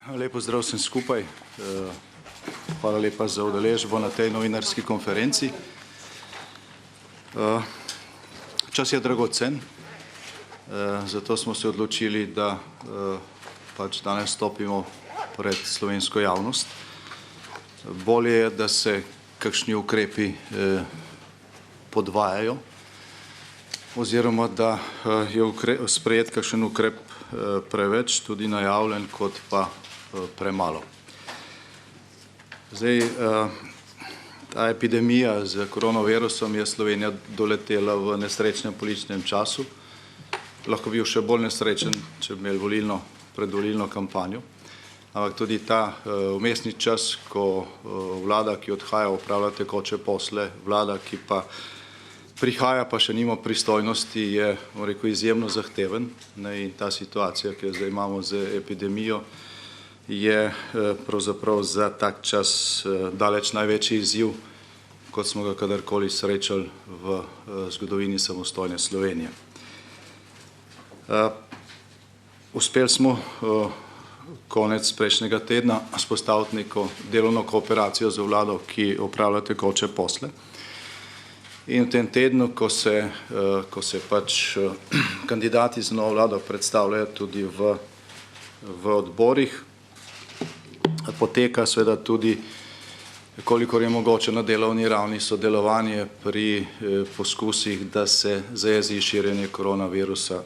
Lep pozdrav vsem skupaj. Hvala lepa za udeležbo na tej novinarski konferenci. Čas je dragocen, zato smo se odločili, da pač danes stopimo pred slovensko javnost. Bolje je, da se kakšni ukrepi podvajajo oziroma da je sprejet kakšen ukrep preveč, tudi najavljen, kot pa premalo. Zdaj, ta epidemija z koronavirusom je Slovenija doletela v nesrečnem političnem času. Lahko bi bil še bolj nesrečen, če bi imeli predvolilno kampanjo. Ampak tudi ta vmesni čas, ko vlada, ki odhaja, opravlja tekoče posle, vlada, ki pa prihaja, pa še nima pristojnosti, je, bom rekel, izjemno zahteven. In ta situacija, ki jo zdaj imamo z epidemijo, je pravzaprav za tak čas daleč največji izziv, kot smo ga kadarkoli srečali v zgodovini samostojne Slovenije. Uspeli smo konec prejšnjega tedna vzpostaviti neko delovno kooperacijo z vlado, ki opravlja tekoče posle. In v tem tednu, ko se pač kandidati za novo vlado predstavljajo tudi v odborih, poteka seveda tudi, kolikor je mogoče na delovni ravni, sodelovanje pri poskusih, da se zajezi širjenje koronavirusa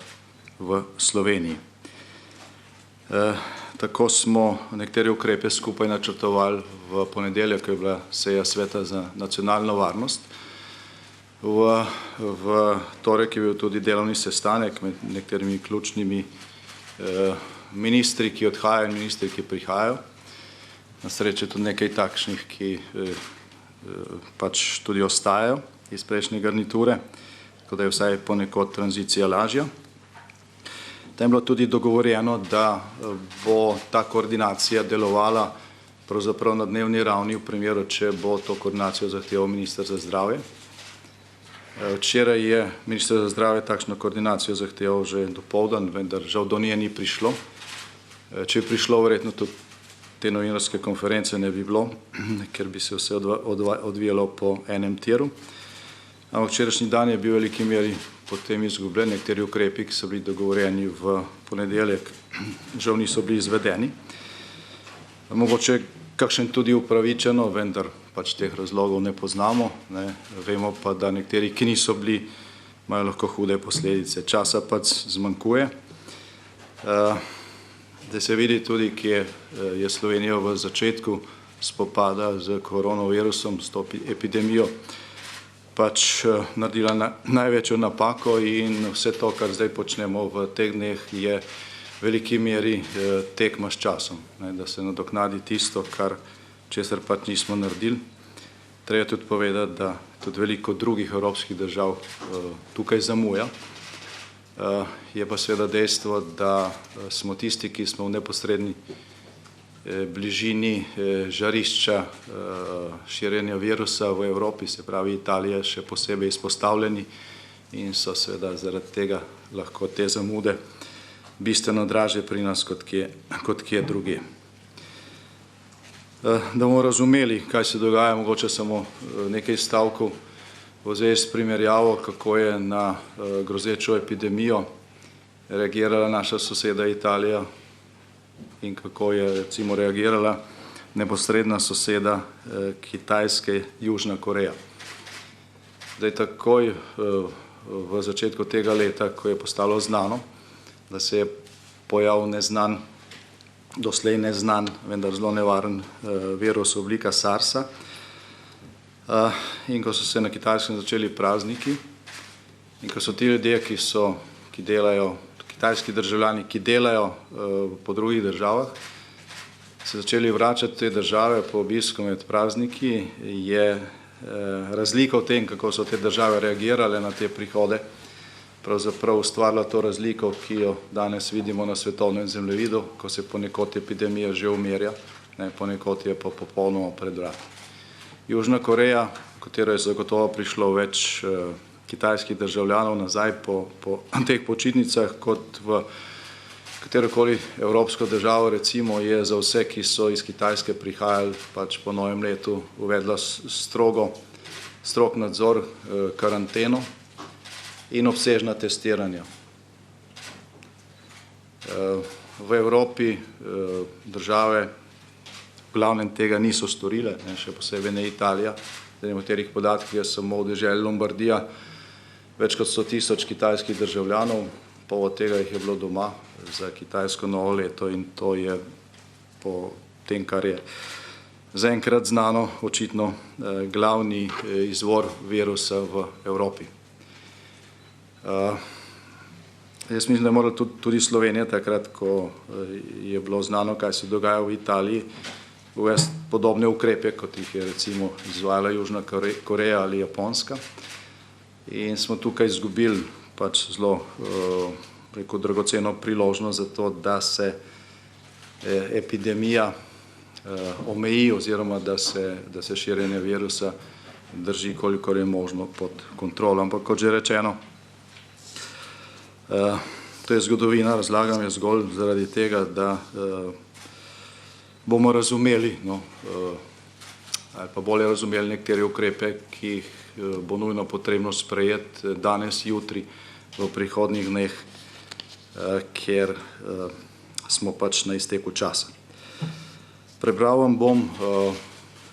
v Sloveniji. Tako smo nekatere ukrepe skupaj načrtovali v ponedeljek, ko je bila seja Sveta za nacionalno varnost. V torek je bil tudi delovni sestanek med nekaterimi ključnimi ministri, ki odhajajo, in ministri, ki prihajajo. Na srečo tudi nekaj takšnih, ki pač tudi ostajajo iz prejšnje garniture, tako da je vsaj ponekod tranzicija lažja. Tam je bilo tudi dogovorjeno, da bo ta koordinacija delovala pravzaprav na dnevni ravni v primeru, če bo to koordinacijo zahteval minister za zdravje. Včeraj je minister za zdravje takšno koordinacijo zahteval že dopoldan, vendar žal do nje ni prišlo. Če je prišlo, verjetno tudi te novinarske konference ne bi bilo, ker bi se vse odvijalo po enem tiru. Ampak včerajšnji dan je bil v veliki meri potem izgubljen, nekateri ukrepi, ki so bili dogovorjeni v ponedeljek, žal niso bili izvedeni. Mogoče kakšen tudi upravičeno, vendar pač teh razlogov ne poznamo. Vemo pa, da nekateri, ki niso bili, imajo lahko hude posledice. Časa pač zmanjkuje. Da se vidi tudi, kje je Slovenija v začetku spopada z koronavirusom, s to epidemijo, pač naredila največjo napako in vse to, kar zdaj počnemo v teh dneh, je v veliki meri tekma s časom, da se nadoknadi tisto, česar pač nismo naredili. Treba tudi povedati, da tudi veliko drugih evropskih držav tukaj zamuja. Je pa seveda dejstvo, da smo tisti, ki smo v neposredni bližini žarišča širjenja virusa v Evropi, se pravi Italija, še posebej izpostavljeni in so seveda zaradi tega lahko te zamude bistveno dražje pri nas kot kje drugje. Da bomo razumeli, kaj se dogaja, mogoče samo nekaj stavkov v zvezi s primerjavo, kako je na grozečo epidemijo reagirala naša soseda Italija in kako je recimo reagirala neposredna soseda Kitajske, Južna Koreja. Zdaj takoj v začetku tega leta, ko je postalo znano, da se je pojavil neznan, doslej neznan, vendar zelo nevaren virus oblika SARS-a, in ko so se na Kitajskem začeli prazniki in ko so ti ljudje, ki delajo, kitajski državljani, ki delajo po drugih državah, se začeli vračati te države po obisku med prazniki, je razlika v tem, kako so te države reagirale na te prihode, pravzaprav ustvarila to razliko, ki jo danes vidimo na svetovnem zemljevidu, ko se ponekod epidemija že umirja, ponekod je pa popolnoma pred vrati. Južna Koreja, v katero je zagotovo prišlo več kitajskih državljanov nazaj po teh počitnicah kot v katerokoli evropsko državo recimo je za vse, ki so iz Kitajske prihajali, pač po novem letu uvedla strog nadzor, karanteno in obsežna testiranja. V Evropi države v glavnem tega niso storile, še posebej ne Italija. Na nekaterih podatkih je samo v deželi Lombardija več kot 100 000 kitajskih državljanov, pol od tega jih je bilo doma za kitajsko novo leto in to je po tem, kar je zaenkrat znano, očitno glavni izvor virusa v Evropi. Jaz mislim, da je morala tudi Slovenija takrat, ko je bilo znano, kaj se dogaja v Italiji, uvesti podobne ukrepe, kot jih je recimo izvajala Južna Koreja ali Japonska. In smo tukaj izgubili pač zelo, rekel, dragoceno priložnost za to, da se epidemija omeji oziroma da se širjenje virusa drži, kolikor je možno, pod kontrolo. Ampak kot že rečeno, to je zgodovina, razlagam je zgolj zaradi tega, da bomo razumeli, ali pa bolje razumeli nekatere ukrepe, ki jih bo nujno potrebno sprejeti danes, jutri, v prihodnjih dneh, ker smo pač na izteku časa. Prebral vam bom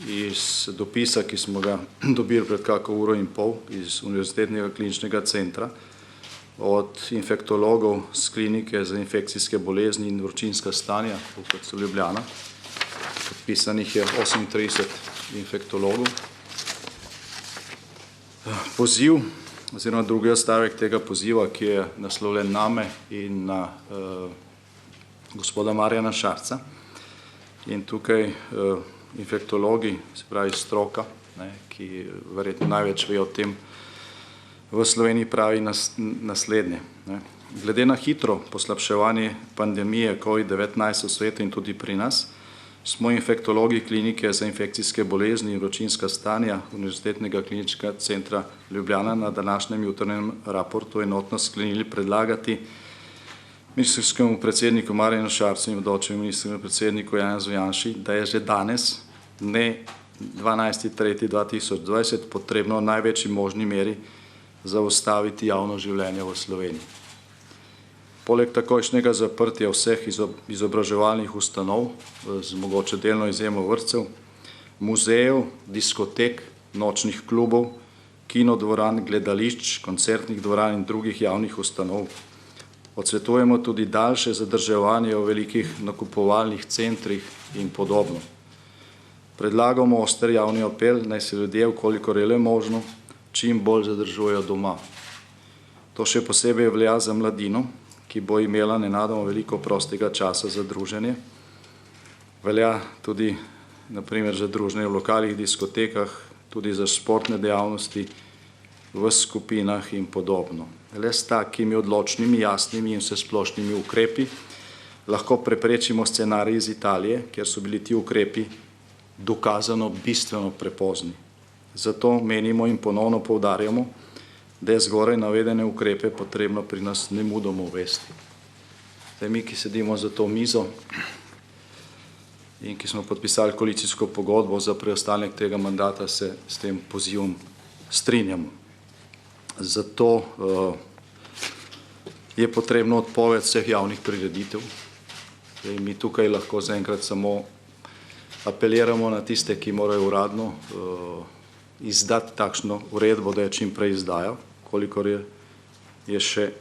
iz dopisa, ki smo ga dobili pred kako uro in pol iz Univerzitetnega kliničnega centra od infektologov z klinike za infekcijske bolezni in vročinska stanja v UKC Ljubljana. Podpisanih je 38 infektologov. Poziv oziroma drugi odstavek tega poziva, ki je naslovljen name in na gospoda Marjana Šarca. In tukaj infektologi, se pravi stroka, ki verjetno največ ve o tem, v Sloveniji pravi naslednje. Glede na hitro poslabševanje pandemije COVID-19 v svetu in tudi pri nas, smo infektologi klinike za infekcijske bolezni in vročinska stanja Univerzitetnega kliničnega centra Ljubljana na današnjem jutrnjem raportu enotno sklenili predlagati ministrskemu predsedniku Marjanu Šarcu in bodočemu ministrskemu predsedniku Janezu Janši, da je že danes, dne 12.3.2020, potrebno v največji možni meri zaustaviti javno življenje v Sloveniji. Poleg takojšnjega zaprtja vseh izobraževalnih ustanov, z mogoče delno izjemo vrtcev, muzejev, diskotek, nočnih klubov, kinodvoran, gledališč, koncertnih dvoran in drugih javnih ustanov, odsvetujemo tudi daljše zadrževanje v velikih nakupovalnih centrih in podobno. Predlagamo oster javni apel, naj se ljudje, kolikor je le možno, čim bolj zadržujejo doma. To še posebej velja za mladino, ki bo imela nenadoma veliko prostega časa za druženje. Velja tudi, na primer, za druženje v lokalnih diskotekah, tudi za športne dejavnosti v skupinah in podobno. Le s takimi odločnimi, jasnimi in vsesplošnimi ukrepi lahko preprečimo scenarij iz Italije, kjer so bili ti ukrepi dokazano bistveno prepozni. Zato menimo in ponovno poudarjamo, da je zgoraj navedene ukrepe potrebno pri nas nemudoma uvesti. Zdaj mi, ki sedimo za to mizo in ki smo podpisali koalicijsko pogodbo za preostanek tega mandata, se s tem pozivom strinjamo. Zato je potrebno odpoved vseh javnih prireditev. Zdaj, mi tukaj lahko zaenkrat samo apeliramo na tiste, ki morajo uradno izdati takšno uredbo, da je čim prej izdajo, kolikor je še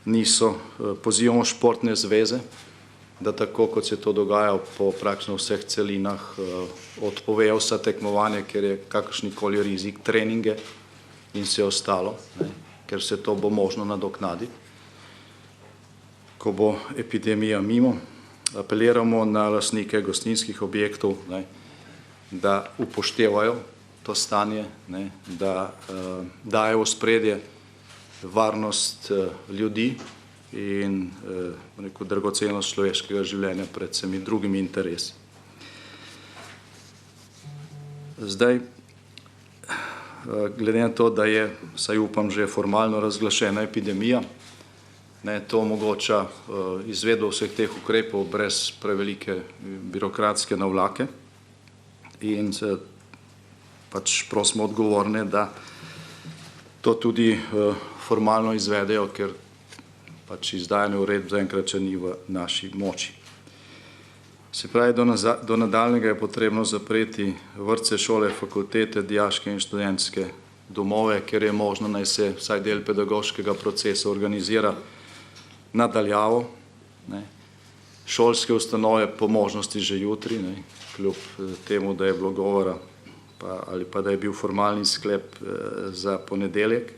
niso. Pozivamo športne zveze, da tako, kot se to dogaja po praktično vseh celinah, odpovejo vsa tekmovanja, ker je kakršnikoli rizik, treninge in vse ostalo, ker se to bo možno nadoknaditi, ko bo epidemija mimo. Apeliramo na lastnike gostinskih objektov, da upoštevajo to stanje, da dajo v ospredje varnost ljudi in dragocenost človeškega življenja pred vsemi drugimi interesi. Zdaj, glede na to, da je, saj upam, že formalno razglašena epidemija, To omogoča izvedbo vseh teh ukrepov brez prevelike birokratske navlake in se pač prosimo odgovorne, da to tudi formalno izvedejo, ker pač izdajanje uredb zaenkrat še ni v naši moči. Se pravi, do nadaljnjega je potrebno zapreti vrtce, šole, fakultete, dijaške in študentske domove, ker je možno, naj se vsaj del pedagoškega procesa organizira nadaljavo. Šolske ustanove po možnosti že jutri, kljub temu, da je bilo govora ali pa da je bil formalni sklep za ponedeljek.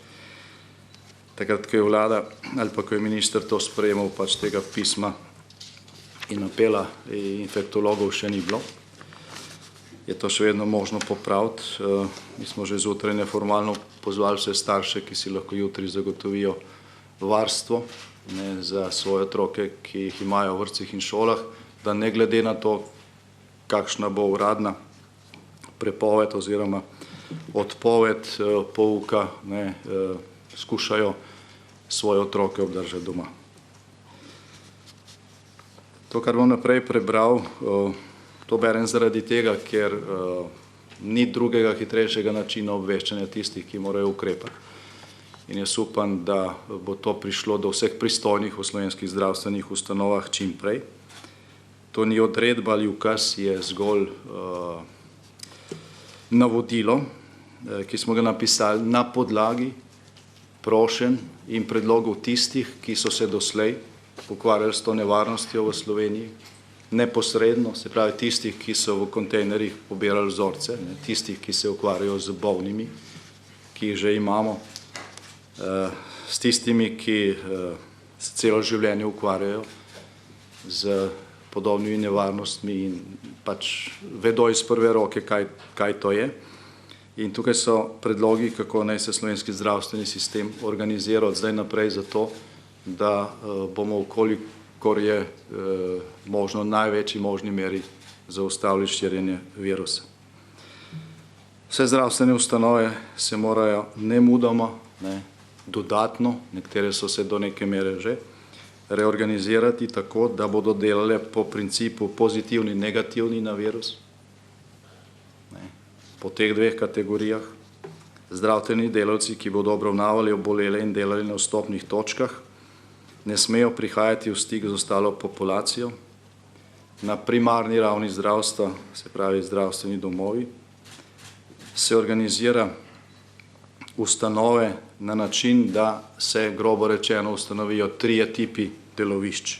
Takrat, ko je vlada ali pa ko je minister to sprejemal, pač tega pisma in apela infektologov še ni bilo. Je to še vedno možno popraviti. Mi smo že zjutraj neformalno pozvali vse starše, ki si lahko jutri zagotovijo varstvo za svoje otroke, ki jih imajo v vrtcih in šolah, da ne glede na to, kakšna bo uradna prepoved oziroma odpoved pouka, skušajo svoje otroke obdržati doma. To, kar bom naprej prebral, to berem zaradi tega, ker ni drugega hitrejšega načina obveščanja tistih, ki morajo ukrepati. In jaz upam, da bo to prišlo do vseh pristojnih v slovenskih zdravstvenih ustanovah čim prej. To ni odredba ali ukaz, je zgolj navodilo, ki smo ga napisali na podlagi prošenj in predlogov tistih, ki so se doslej ukvarjali s to nevarnostjo v Sloveniji, neposredno, se pravi tistih, ki so v kontejnerjih pobirali vzorce, tistih, ki se ukvarjajo z bolnimi, ki jih že imamo, s tistimi, ki se celo življenje ukvarjajo z podobnimi nevarnostmi in pač vedo iz prve roke, kaj to je. In tukaj so predlogi, kako naj se slovenski zdravstveni sistem organizira od zdaj naprej za to, da bomo, kolikor je možno, največji možni meri zaustavili širjenje virusa. Vse zdravstvene ustanove se morajo nemudoma, dodatno, nekatere so se do neke mere že, reorganizirati tako, da bodo delale po principu pozitivni, negativni na virus, po teh dveh kategorijah. Zdravstveni delavci, ki bodo obravnavali obolele in delali na vstopnih točkah, ne smejo prihajati v stik z ostalo populacijo. Na primarni ravni zdravstva, se pravi zdravstveni domovi, se organizira ustanove na način, da se, grobo rečeno, ustanovijo 3 tipi delovišč.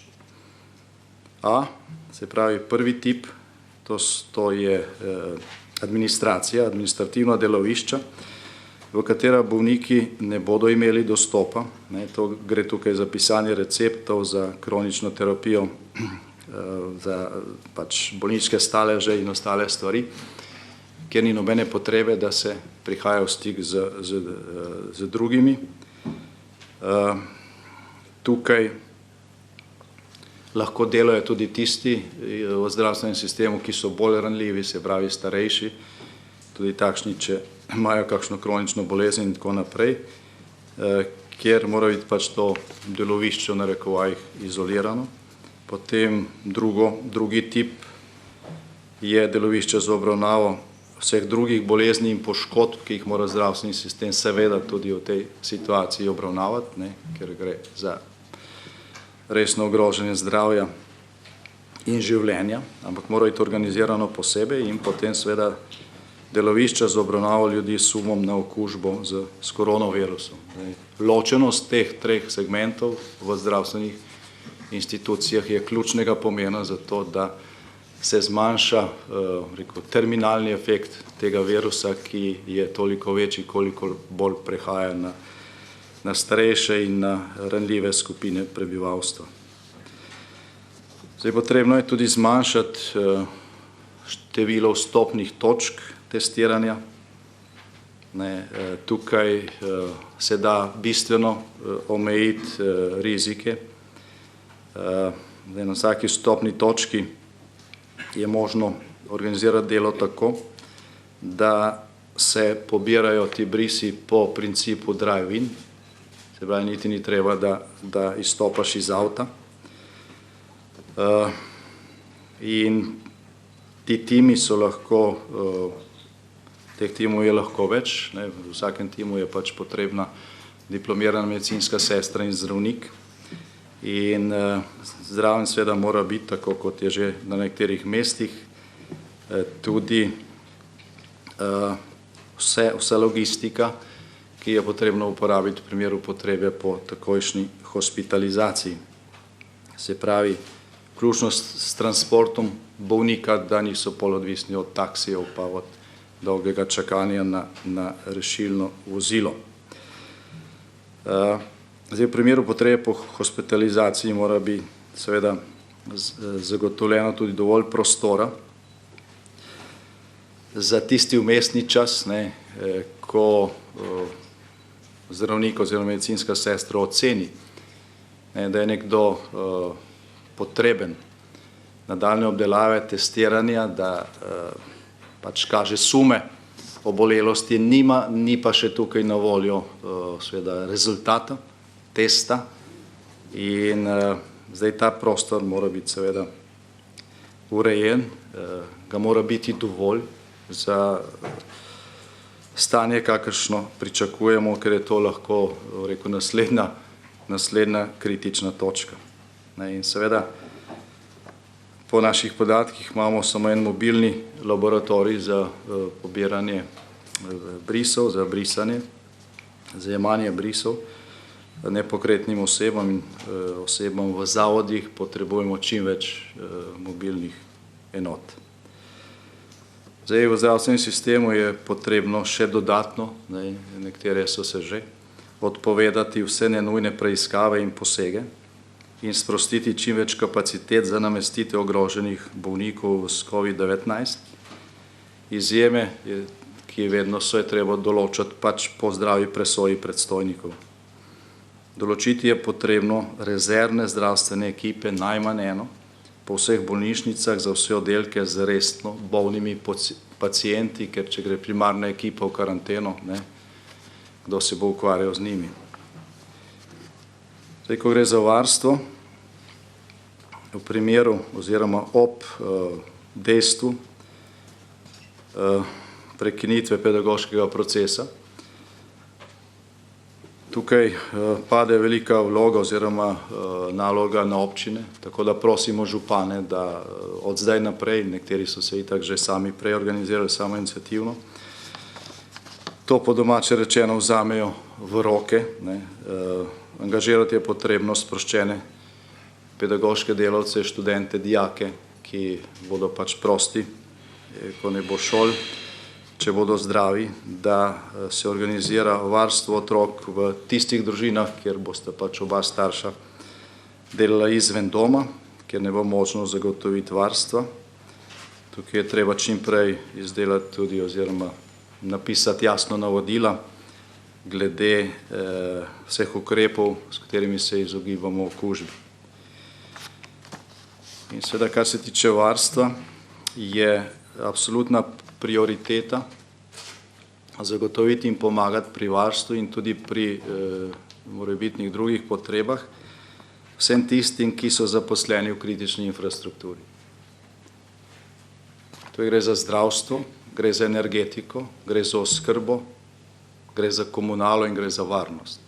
A, se pravi prvi tip, to je administracija, administrativna delovišča, v katera bolniki ne bodo imeli dostopa. To gre tukaj za pisanje receptov, za kronično terapijo, za pač bolniške staleže in ostale stvari, kjer ni nobene potrebe, da se prihaja v stik z drugimi. Tukaj lahko delajo tudi tisti v zdravstvenem sistemu, ki so bolj ranljivi, se pravi starejši, tudi takšni, če imajo kakšno kronično bolezen in tako naprej, kjer mora biti pač to delovišče v narekovajih izolirano. Potem drugi tip je delovišče za obravnavo vseh drugih bolezni in poškodb, ki jih mora zdravstveni sistem seveda tudi v tej situaciji obravnavati, ker gre za resno ogrožanje zdravja in življenja, ampak mora biti organizirano posebej, in potem seveda delovišča za obravnavo ljudi s sumom na okužbo s koronavirusom. Ločenost teh 3 segmentov v zdravstvenih institucijah je ključnega pomena za to, da se zmanjša terminalni efekt tega virusa, ki je toliko večji, koliko bolj prehaja na starejše in na ranljive skupine prebivalstva. Potrebno je tudi zmanjšati število vstopnih točk testiranja. Tukaj se da bistveno omejiti rizike. Na vsaki vstopni točki je možno organizirati delo tako, da se pobirajo ti brisi po principu drive-in, Se pravi, niti ni treba, da izstopaš iz avta. In ti timi so lahko, teh timov je lahko več, v vsakem timu je pač potrebna diplomirana medicinska sestra in zdravnik. In zraven seveda mora biti, tako kot je že na nekaterih mestih, tudi vsa logistika, ki je potrebno uporabiti v primeru potrebe po takojšnji hospitalizaciji. Se pravi, vključno s transportom bolnika, da niso pol odvisni od taksijev pa od dolgega čakanja na rešilno vozilo. Zdaj, v primeru potrebe po hospitalizaciji mora biti seveda zagotovljeno tudi dovolj prostora za tisti vmesni čas, ko zdravnik oziroma medicinska sestra oceni, da je nekdo potreben nadaljnje obdelave, testiranja, da pač kaže sume obolelosti, ni pa še tukaj na voljo seveda rezultata testa in zdaj ta prostor mora biti seveda urejen, ga mora biti dovolj za stanje, kakršno pričakujemo, ker je to lahko, rekel, naslednja kritična točka. In seveda, po naših podatkih imamo samo en mobilni laboratorij za pobiranje brisov, za brisanje, za jemanje brisov nepokretnim osebam in osebam v zavodih potrebujemo čim več mobilnih enot. Zdaj, v zdravstvenem sistemu je potrebno še dodatno, nekatere so se že, odpovedati vse nenujne preiskave in posege in sprostiti čim več kapacitet za namestitev ogroženih bolnikov s COVID-19. Izjeme, ki vedno so, je treba določati pač po zdravi presoji predstojnikov. Določiti je potrebno rezervne zdravstvene ekipe, najmanj eno, po vseh bolnišnicah za vse oddelke z resno bolnimi pacienti, ker če gre primarna ekipa v karanteno, kdo se bo ukvarjal z njimi. Zdaj, ko gre za varstvo, v primeru oziroma ob dejstvu prekinitve pedagoškega procesa, tukaj pade velika vloga oziroma naloga na občine, tako da prosimo župane, da od zdaj naprej, nekateri so se itak že sami prej organizirali samoiniciativno, to po domače rečeno vzamejo v roke. Angažirati je potrebno sproščene pedagoške delavce, študente, dijake, ki bodo pač prosti, ko ne bo šol, če bodo zdravi, da se organizira varstvo otrok v tistih družinah, kjer boste pač oba starša delala izven doma, kjer ne bo možno zagotoviti varstva. Tukaj je treba čim prej izdelati tudi oziroma napisati jasno navodila glede vseh ukrepov, s katerimi se izogibamo okužbi. In seveda, kar se tiče varstva, je absolutna prioriteta zagotoviti in pomagati pri varstvu in tudi pri morebitnih drugih potrebah vsem tistim, ki so zaposleni v kritični infrastrukturi. To gre za zdravstvo, gre za energetiko, gre za oskrbo, gre za komunalo in gre za varnost.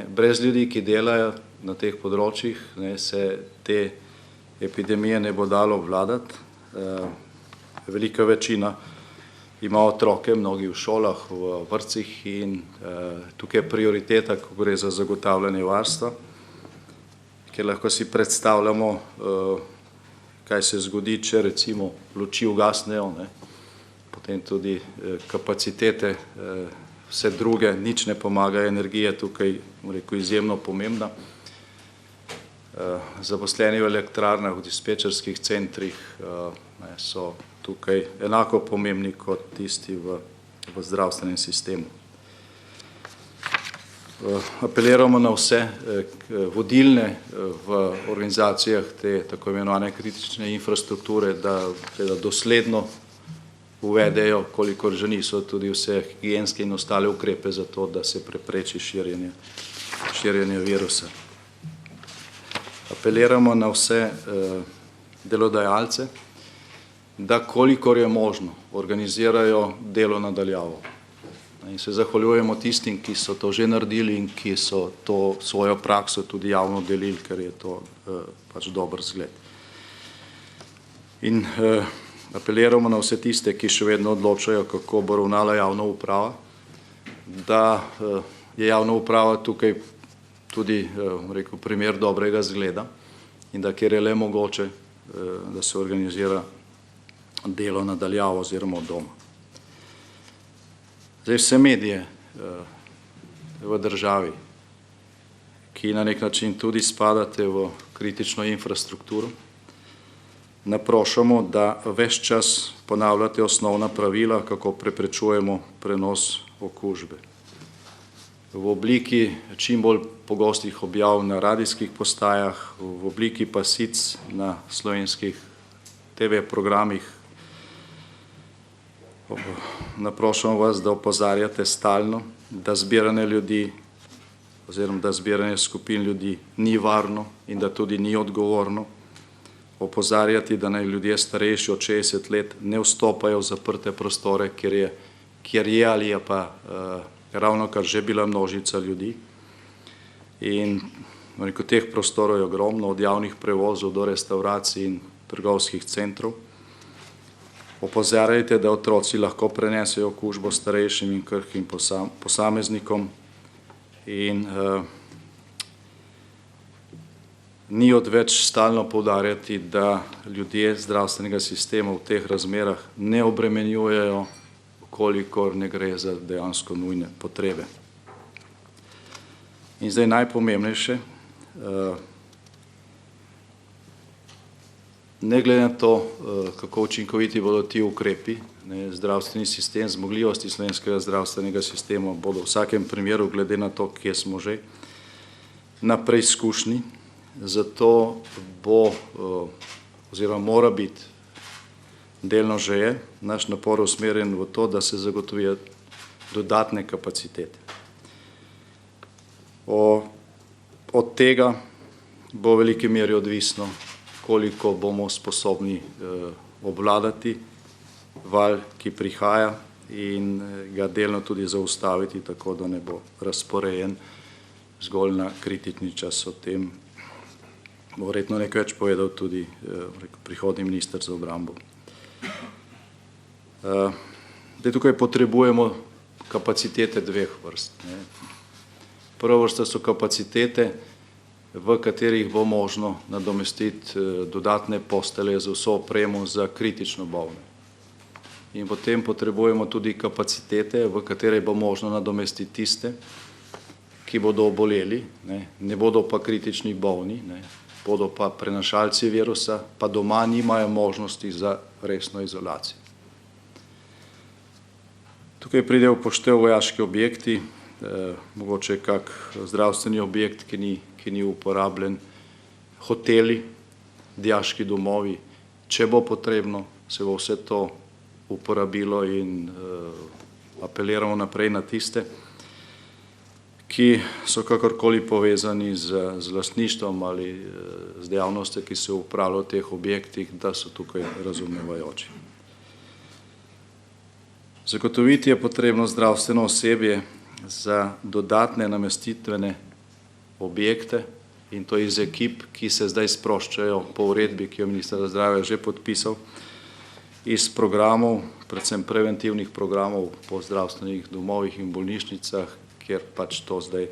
Brez ljudi, ki delajo na teh področjih, se te epidemije ne bo dalo obvladati. Velika večina ima otroke, mnogi v šolah, v vrtcih in tukaj je prioriteta, ko gre za zagotavljanje varstva, ker lahko si predstavljamo, kaj se zgodi, če recimo luči ugasnejo, potem tudi kapacitete, vse druge, nič ne pomaga, energija tukaj, rekel, izjemno pomembna. Zaposleni v elektrarnah, v dispečerskih centrih so tukaj enako pomembni kot tisti v zdravstvenem sistemu. Apeliramo na vse vodilne v organizacijah te tako imenovane kritične infrastrukture, da dosledno uvedejo, kolikor že niso, tudi vse higienske in ostale ukrepe za to, da se prepreči širjenje virusa. Apeliramo na vse delodajalce, da kolikor je možno organizirajo delo na daljavo. In se zahvaljujemo tistim, ki so to že naredili in ki so to svojo prakso tudi javno delili, ker je to pač dober zgled. In apeliramo na vse tiste, ki še vedno odločajo, kako bo ravnala javna uprava, da je javna uprava tukaj tudi primer dobrega zgleda in da kjer je le mogoče, da se organizira delo na daljavo oziroma od doma. Zdaj vse medije v državi, ki na nek način tudi spadate v kritično infrastrukturo, naprošamo, da ves čas ponavljate osnovna pravila, kako preprečujemo prenos okužbe. V obliki čim bolj pogostih objav na radijskih postajah, v obliki pasic na slovenskih TV programih. Naprošamo vas, da opozarjate stalno, da zbiranje ljudi oziroma da zbiranje skupin ljudi ni varno in da tudi ni odgovorno. Opozarjati, da naj ljudje starejši od 60 let ne vstopajo v zaprte prostore, kjer je ali je pa ravno kar že bila množica ljudi. In teh prostorov je ogromno, od javnih prevozov do restauracij in trgovskih centrov. Opozarjajte, da otroci lahko prenesejo okužbo starejšim in krhkim posameznikom in ni odveč stalno poudarjati, da ljudje zdravstvenega sistema v teh razmerah ne obremenjujejo, kolikor ne gre za dejansko nujne potrebe. In zdaj najpomembnejše, ne glede na to, kako učinkoviti bodo ti ukrepi, zdravstveni sistem, zmogljivosti slovenskega zdravstvenega sistema bodo v vsakem primeru, glede na to, kje smo že, na preizkušnji, zato bo oziroma mora biti, delno že je, naš napor usmerjen v to, da se zagotovijo dodatne kapacitete. Od tega bo v veliki meri odvisno, koliko bomo sposobni obvladati val, ki prihaja in ga delno tudi zaustaviti, tako da ne bo razporejen zgolj na kritični čas. O tem bo verjetno nekaj več povedal tudi prihodnji minister za obrambo. Tukaj potrebujemo kapacitete dveh vrst. Prva vrsta so kapacitete, v katerih bo možno nadomestiti dodatne postelje z vso opremo za kritično bolne. In potem potrebujemo tudi kapacitete, v katere bo možno nadomestiti tiste, ki bodo oboleli, ne bodo pa kritični bolni, bodo pa prenašalci virusa, pa doma nimajo možnosti za resno izolacijo. Tukaj pride v poštev vojaški objekti, mogoče kak zdravstveni objekt, ki ni uporabljen, hoteli, dijaški domovi. Če bo potrebno, se bo vse to uporabilo in apeliramo naprej na tiste, ki so kakorkoli povezani z lastništvom ali z dejavnostjo, ki se upravlja v teh objektih, da so tukaj razumevajoči. Zagotoviti je potrebno zdravstveno osebje za dodatne namestitvene objekte in to iz ekip, ki se zdaj sproščajo po uredbi, ki jo minister za zdravje že podpisal, iz programov, predvsem preventivnih programov po zdravstvenih domovih in bolnišnicah, kjer pač to zdaj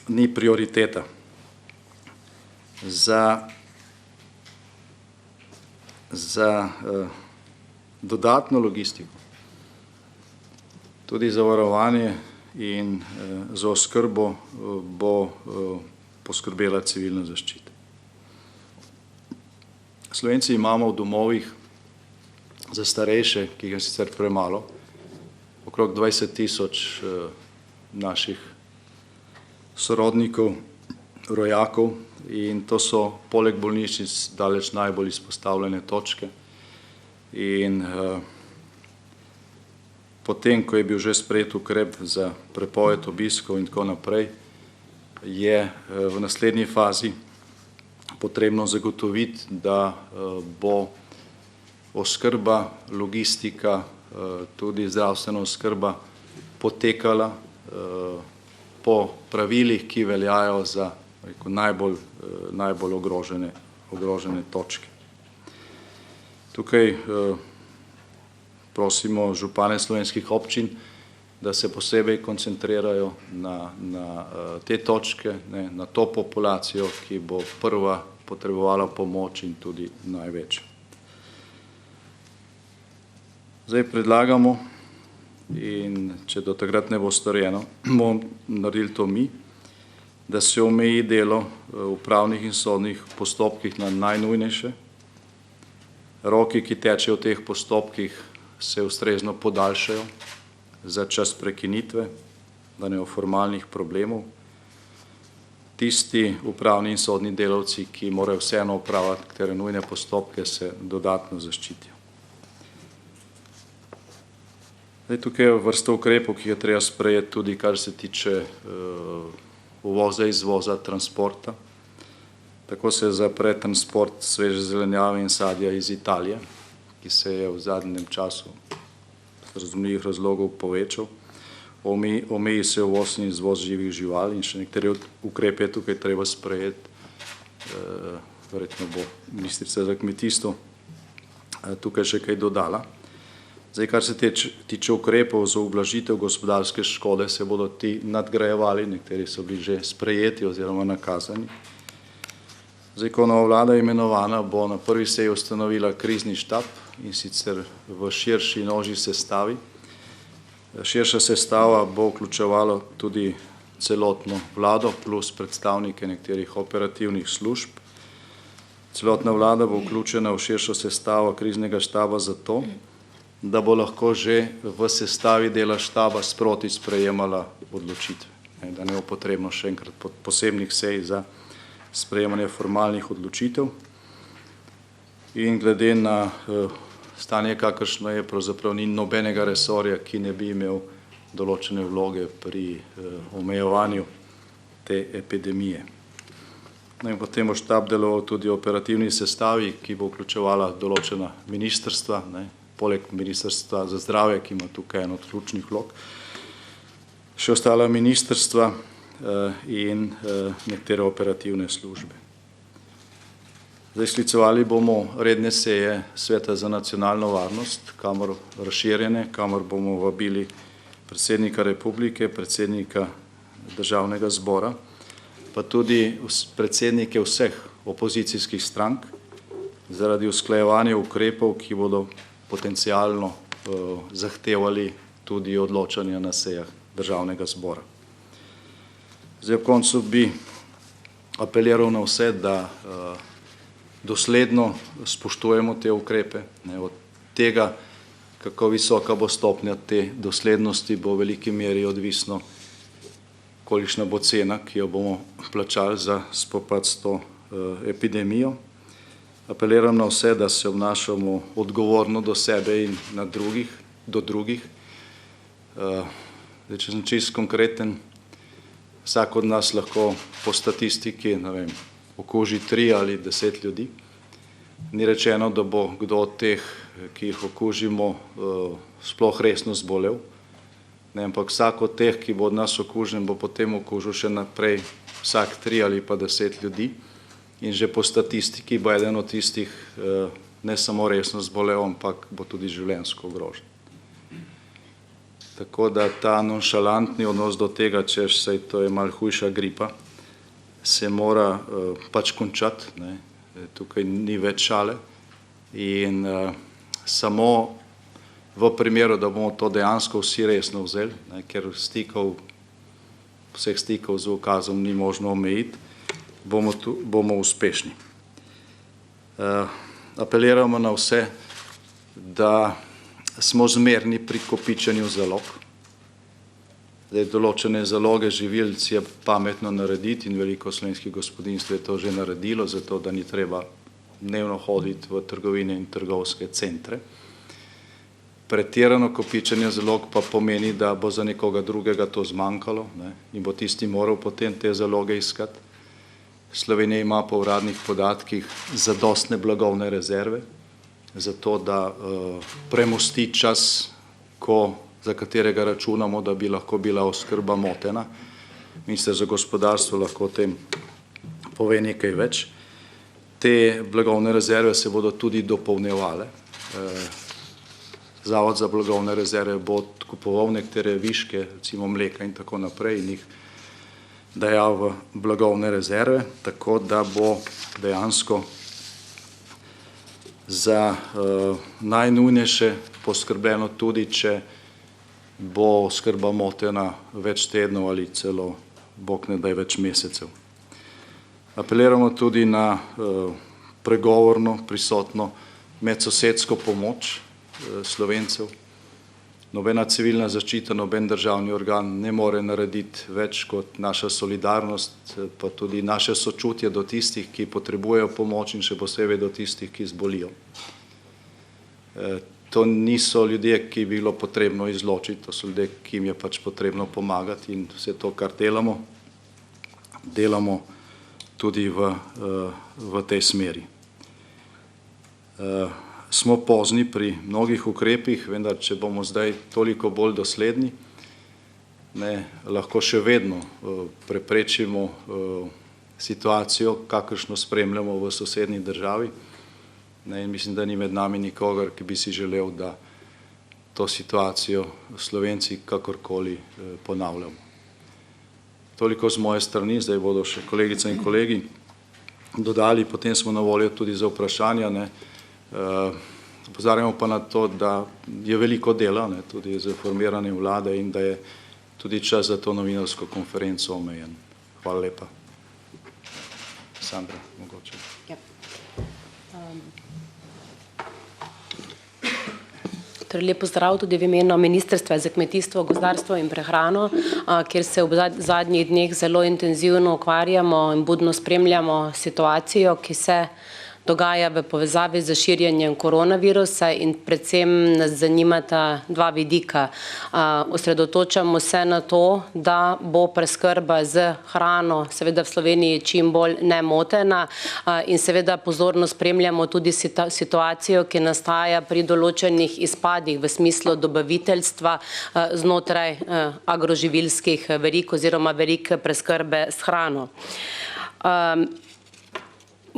ni prioriteta. Za dodatno logistiko, tudi za varovanje in za oskrbo bo poskrbela civilna zaščita. Slovenci imamo v domovih za starejše, ki ga sicer premalo, okrog 20.000 naših sorodnikov, rojakov in to so poleg bolnišnic daleč najbolj izpostavljene točke. In potem, ko je bil že sprejet ukrep za prepoved obiskov in tako naprej, je v naslednji fazi potrebno zagotoviti, da bo oskrba, logistika, tudi zdravstvena oskrba potekala po pravilih, ki veljajo za najbolj ogrožene točke. Tukaj prosimo župane slovenskih občin, da se posebej koncentrirajo na te točke, na to populacijo, ki bo prva potrebovala pomoč in tudi največ. Zdaj predlagamo, in če do takrat ne bo storjeno, bomo naredili to mi, da se omeji delo v upravnih in sodnih postopkih na najnujnejše. Roki, ki tečejo v teh postopkih, se ustrezno podaljšajo za čas prekinitve, da ne bo formalnih problemov. Tisti upravni in sodni delavci, ki morajo vseeno opravljati katere nujne postopke, se dodatno zaščitijo. Tukaj je vrsta ukrepov, ki je treba sprejeti tudi, kar se tiče uvoza, izvoza, transporta. Tako se zapre transport sveže zelenjave in sadja iz Italije, ki se je v zadnjem času iz razumljivih razlogov povečal. Omeji se uvoz in izvoz živih živali in še nekatere ukrepe je tukaj treba sprejeti. Verjetno bo ministrica za kmetijstvo tukaj še kaj dodala. Zdaj, kar se tiče ukrepov za ublažitev gospodarske škode, se bodo ti nadgrajevali, nekateri so bili že sprejeti oziroma nakazani. Zdaj, ko nova vlada je imenovana, bo na prvi seji ustanovila krizni štab, in sicer v širši in ožji sestavi. Širša sestava bo vključevala tudi celotno vlado plus predstavnike nekaterih operativnih služb. Celotna vlada bo vključena v širšo sestavo kriznega štaba zato, da bo lahko že v sestavi dela štaba sproti sprejemala odločitve, da ne bo potrebno še enkrat posebnih sej za sprejemanje formalnih odločitev. In glede na stanje, kakršno je, pravzaprav ni nobenega resorja, ki ne bi imel določene vloge pri omejevanju te epidemije. In potem bo štab deloval tudi v operativni sestavi, ki bo vključevala določena ministrstva, poleg Ministrstva za zdravje, ki ima tukaj eno od ključnih vlog, še ostala ministrstva in nekatere operativne službe. Zdaj, sklicevali bomo redne seje Sveta za nacionalno varnost, kamor razširjene, kamor bomo vabili predsednika republike, predsednika državnega zbora, pa tudi predsednike vseh opozicijskih strank, zaradi usklajevanja ukrepov, ki bodo potencialno zahtevali tudi odločanje na sejah državnega zbora. Zdaj, ob koncu bi apeliral na vse, da dosledno spoštujemo te ukrepe. Od tega, kako visoka bo stopnja te doslednosti, bo v veliki meri odvisno, kolikšna bo cena, ki jo bomo plačali za spopad s to epidemijo. Apeliram na vse, da se obnašamo odgovorno do sebe in do drugih. Če sem čisto konkreten, vsak od nas lahko po statistiki, okuži 3 ali 10 ljudi. Ni rečeno, da bo kdo od teh, ki jih okužimo, sploh resno zbolel, ampak vsak od teh, ki bo od nas okužen, bo potem okužil še naprej vsak 3 ali pa 10 ljudi. In že po statistiki bo eden od tistih ne samo resno zbolel, ampak bo tudi življenjsko ogrožen. Tako da ta nonšalantni odnos do tega, češ saj to je malo hujša gripa, se mora pač končati. Tukaj ni več šale in samo v primeru, da bomo to dejansko vsi resno vzeli, ker vseh stikov z ukazom ni možno omejiti, bomo uspešni. Apeliramo na vse, da smo zmerni pri kopičenju zalog. Določene zaloge živil si je pametno narediti in veliko slovenskih gospodinjstv je to že naredilo, zato da ni treba dnevno hoditi v trgovine in trgovske centre. Pretirano kopičenje zalog pa pomeni, da bo za nekoga drugega to zmanjkalo, ne, in bo tisti moral potem te zaloge iskati. Slovenija ima po uradnih podatkih zadostne blagovne rezerve, zato da premosti čas, za katerega računamo, da bi lahko bila oskrba motena. Minister za gospodarstvo lahko o tem pove nekaj več. Te blagovne rezerve se bodo tudi dopolnjevale. Zavod za blagovne rezerve bo kupoval nekatere viške, recimo mleka in tako naprej, in jih dajal v blagovne rezerve, tako da bo dejansko za najnujnejše poskrbljeno tudi, če bo oskrba motena več tednov ali celo, bog ne daj, več mesecev. Apeliramo tudi na pregovorno, prisotno medsosedsko pomoč Slovencev. Nobena civilna zaščita, noben državni organ ne more narediti več kot naša solidarnost, pa tudi naše sočutje do tistih, ki potrebujejo pomoč, in še posebej do tistih, ki zbolijo. To niso ljudje, ki bi bilo potrebno izločiti, to so ljudje, ki jim je pač potrebno pomagati, in vse to, kar delamo, delamo tudi v tej smeri. Smo pozni pri mnogih ukrepih, vendar če bomo zdaj toliko bolj dosledni, lahko še vedno preprečimo situacijo, kakršno spremljamo v sosednji državi. In mislim, da ni med nami nikogar, ki bi si želel, da to situacijo Slovenci kakorkoli ponavljamo. Toliko z moje strani, zdaj bodo še kolegice in kolegi dodali, potem smo na voljo tudi za vprašanja. Opozarjamo pa na to, da je veliko dela, tudi z formiranjem vlade, in da je tudi čas za to novinarsko konferenco omejen. Hvala lepa. Sandra, mogoče. Lep pozdrav tudi v imenu Ministrstva za kmetijstvo, gozdarstvo in prehrano, kjer se v zadnjih dneh zelo intenzivno ukvarjamo in budno spremljamo situacijo, ki se dogaja v povezavi z širjenjem koronavirusa, in predvsem nas zanimata dva vidika. Osredotočamo se na to, da bo preskrba z hrano seveda v Sloveniji čim bolj nemotena, in seveda pozorno spremljamo tudi situacijo, ki nastaja pri določenih izpadih v smislu dobaviteljstva znotraj agroživilskih verig oziroma verig preskrbe s hrano.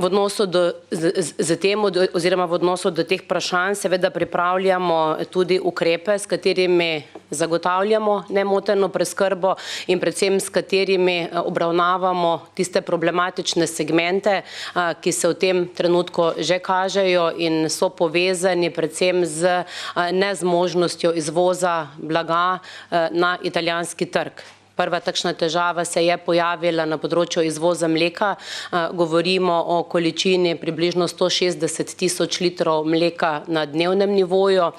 V odnosu do teh vprašanj seveda pripravljamo tudi ukrepe, s katerimi zagotavljamo nemoteno preskrbo in predvsem s katerimi obravnavamo tiste problematične segmente, ki se v tem trenutku že kažejo in so povezani predvsem z nezmožnostjo izvoza blaga na italijanski trg. Prva takšna težava se je pojavila na področju izvoza mleka. Govorimo o količini približno 160 tisoč litrov mleka na dnevnem nivoju,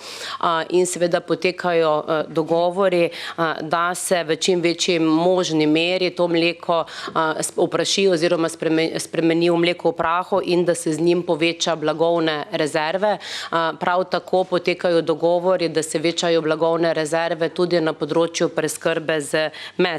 in seveda potekajo dogovori, da se v čim večji možni meri to mleko opraši oziroma spremeni v mleko v prahu in da se z njim poveča blagovne rezerve. Prav tako potekajo dogovori, da se večajo blagovne rezerve tudi na področju preskrbe z mesom.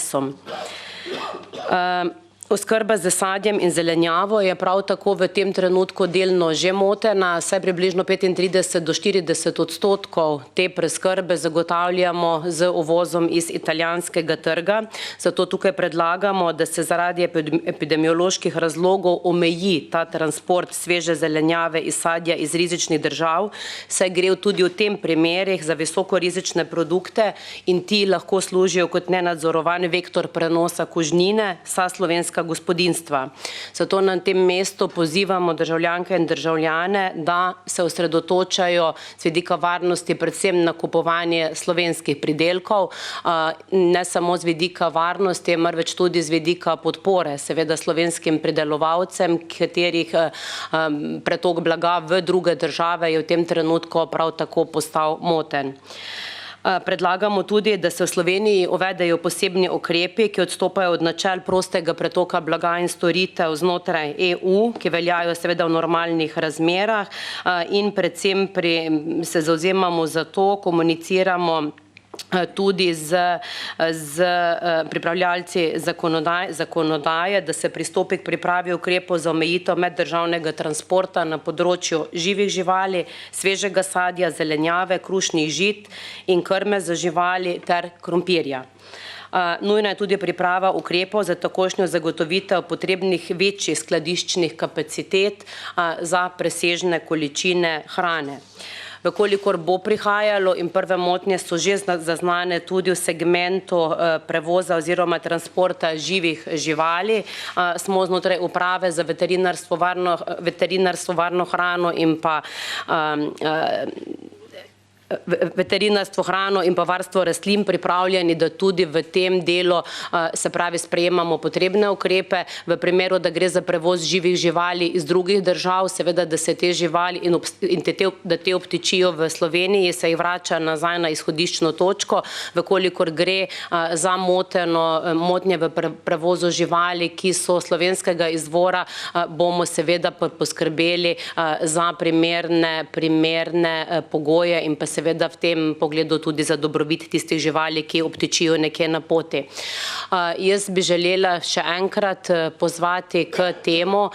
Oskrba z sadjem in zelenjavo je prav tako v tem trenutku delno že motena, saj približno 35 do 40% te preskrbe zagotavljamo z uvozom iz italijanskega trga. Zato tukaj predlagamo, da se zaradi epidemioloških razlogov omeji ta transport sveže zelenjave in sadja iz rizičnih držav, saj gre tudi v tem primerih za visoko rizične produkte in ti lahko služijo kot nenadzorovan vektor prenosa kužnine vsa slovenska gospodinstva. Zato na tem mestu pozivamo državljanke in državljane, da se osredotočajo z vidika varnosti predvsem na kupovanje slovenskih pridelkov, ne samo z vidika varnosti, marveč tudi z vidika podpore seveda slovenskim pridelovalcem, katerih pretok blaga v druge države je v tem trenutku prav tako postal moten. Predlagamo tudi, da se v Sloveniji uvedejo posebni ukrepi, ki odstopajo od načel prostega pretoka blaga in storitev znotraj EU, ki veljajo seveda v normalnih razmerah, in predvsem se zavzemamo za to, komuniciramo tudi z pripravljalci zakonodaje, da se pristopi k pripravi ukrepov za omejitev meddržavnega transporta na področju živih živali, svežega sadja, zelenjave, krušnih žit in krme za živali ter krompirja. Nujna je tudi priprava ukrepov za takošnjo zagotovitev potrebnih večjih skladiščnih kapacitet za presežne količine hrane. Vkolikor bo prihajalo in prve motnje so že zaznane tudi v segmentu prevoza oziroma transporta živih živali, smo znotraj uprave za veterinarstvo, varno hrano in pa veterinarstvo, hrano in pa varstvo rastlin pripravljeni, da tudi v tem delu, se pravi, sprejemamo potrebne ukrepe. V primeru, da gre za prevoz živih živali iz drugih držav, seveda, da se te živali da te obtičijo v Sloveniji, se jih vrača nazaj na izhodiščno točko. Vkolikor gre za motnje v prevozu živali, ki so slovenskega izvora, bomo seveda poskrbeli za primerne pogoje in pa seveda v tem pogledu tudi za dobrobit tistih živali, ki obtičijo nekje na poti. Jaz bi želela še enkrat pozvati k temu,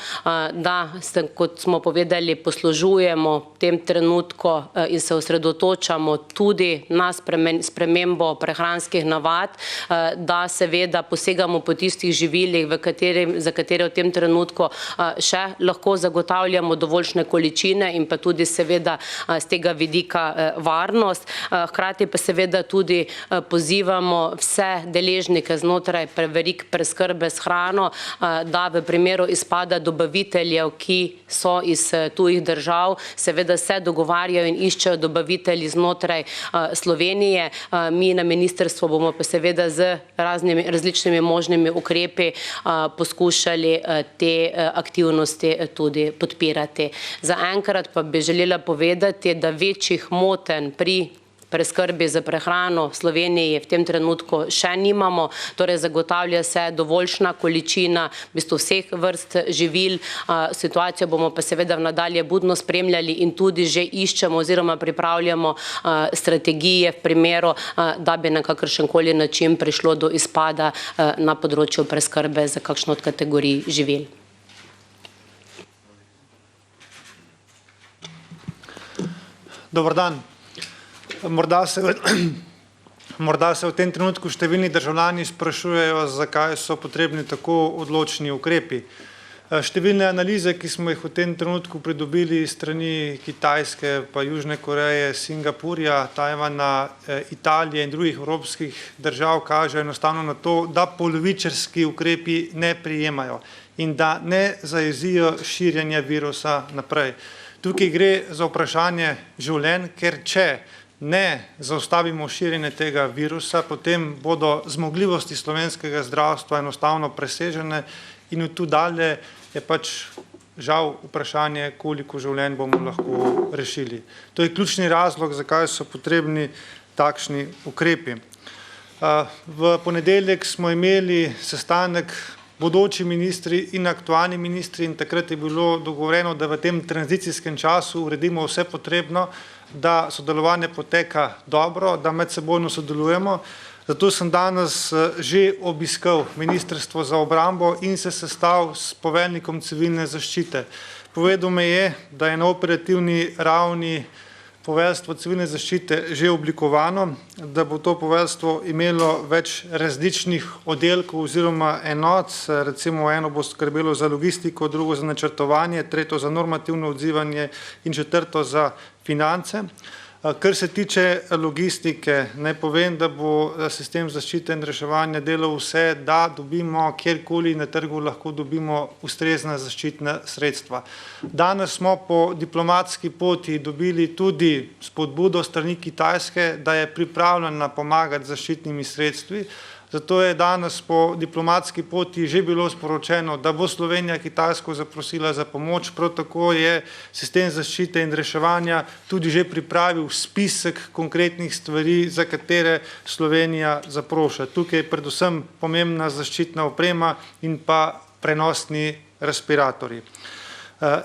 da se, kot smo povedali, poslužujemo v tem trenutku in se osredotočamo tudi na spremembo prehranskih navad, da seveda posegamo po tistih živilih, za katere v tem trenutku še lahko zagotavljamo dovoljšne količine in pa tudi seveda z tega vidika varnost. Hkrati pa seveda tudi pozivamo vse deležnike znotraj verig preskrbe s hrano, da v primeru izpada dobaviteljev, ki so iz tujih držav, seveda se dogovarjajo in iščejo dobavitelji znotraj Slovenije. Mi na ministrstvu bomo pa seveda z različnimi možnimi ukrepi poskušali te aktivnosti tudi podpirati. Zaenkrat pa bi želela povedati, da večjih motenj pri preskrbi za prehrano v Sloveniji v tem trenutku še nimamo, torej zagotavlja se dovoljšna količina v bistvu vseh vrst živil. Situacijo bomo pa seveda nadalje budno spremljali in tudi že iščemo oziroma pripravljamo strategije v primeru, da bi na kakršenkoli način prišlo do izpada na področju preskrbe za kakšno od kategorij živil. Dober dan. Morda se v tem trenutku številni državljani sprašujejo, zakaj so potrebni tako odločni ukrepi. Številne analize, ki smo jih v tem trenutku pridobili strani Kitajske, pa Južne Koreje, Singapurja, Tajvana, Italije in drugih evropskih držav, kažejo enostavno na to, da polovičarski ukrepi ne prijemajo in da ne zajezijo širjenja virusa naprej. Tukaj gre za vprašanje življenj, ker če ne zaustavimo širjenje tega virusa, potem bodo zmogljivosti slovenskega zdravstva enostavno presežene in od tu dalje je pač žal vprašanje, koliko življenj bomo lahko rešili. To je ključni razlog, zakaj so potrebni takšni ukrepi. V ponedeljek smo imeli sestanek bodoči ministri in aktualni ministri in takrat je bilo dogovorjeno, da v tem tranzicijskem času uredimo vse potrebno, da sodelovanje poteka dobro, da medsebojno sodelujemo. Zato sem danes že obiskal Ministrstvo za obrambo in se sestal s poveljnikom civilne zaščite. Povedal me je, da je na operativni ravni poveljstvo civilne zaščite že oblikovano, da bo to poveljstvo imelo več različnih oddelkov oziroma enot, recimo eno bo skrbelo za logistiko, drugo za načrtovanje, tretjo za normativno odzivanje in četrto za finance. Kar se tiče logistike, naj povem, da bo sistem zaščite in reševanja delal vse, da dobimo kjerkoli na trgu lahko dobimo ustrezna zaščitna sredstva. Danes smo po diplomatski poti dobili tudi spodbudo strani Kitajske, da je pripravljena pomagati z zaščitnimi sredstvi. Zato je danes po diplomatski poti že bilo sporočeno, da bo Slovenija Kitajsko zaprosila za pomoč. Prav tako je sistem zaščite in reševanja tudi že pripravil spisek konkretnih stvari, za katere Slovenija zaproša. Tukaj je predvsem pomembna zaščitna oprema in pa prenosni respiratorji.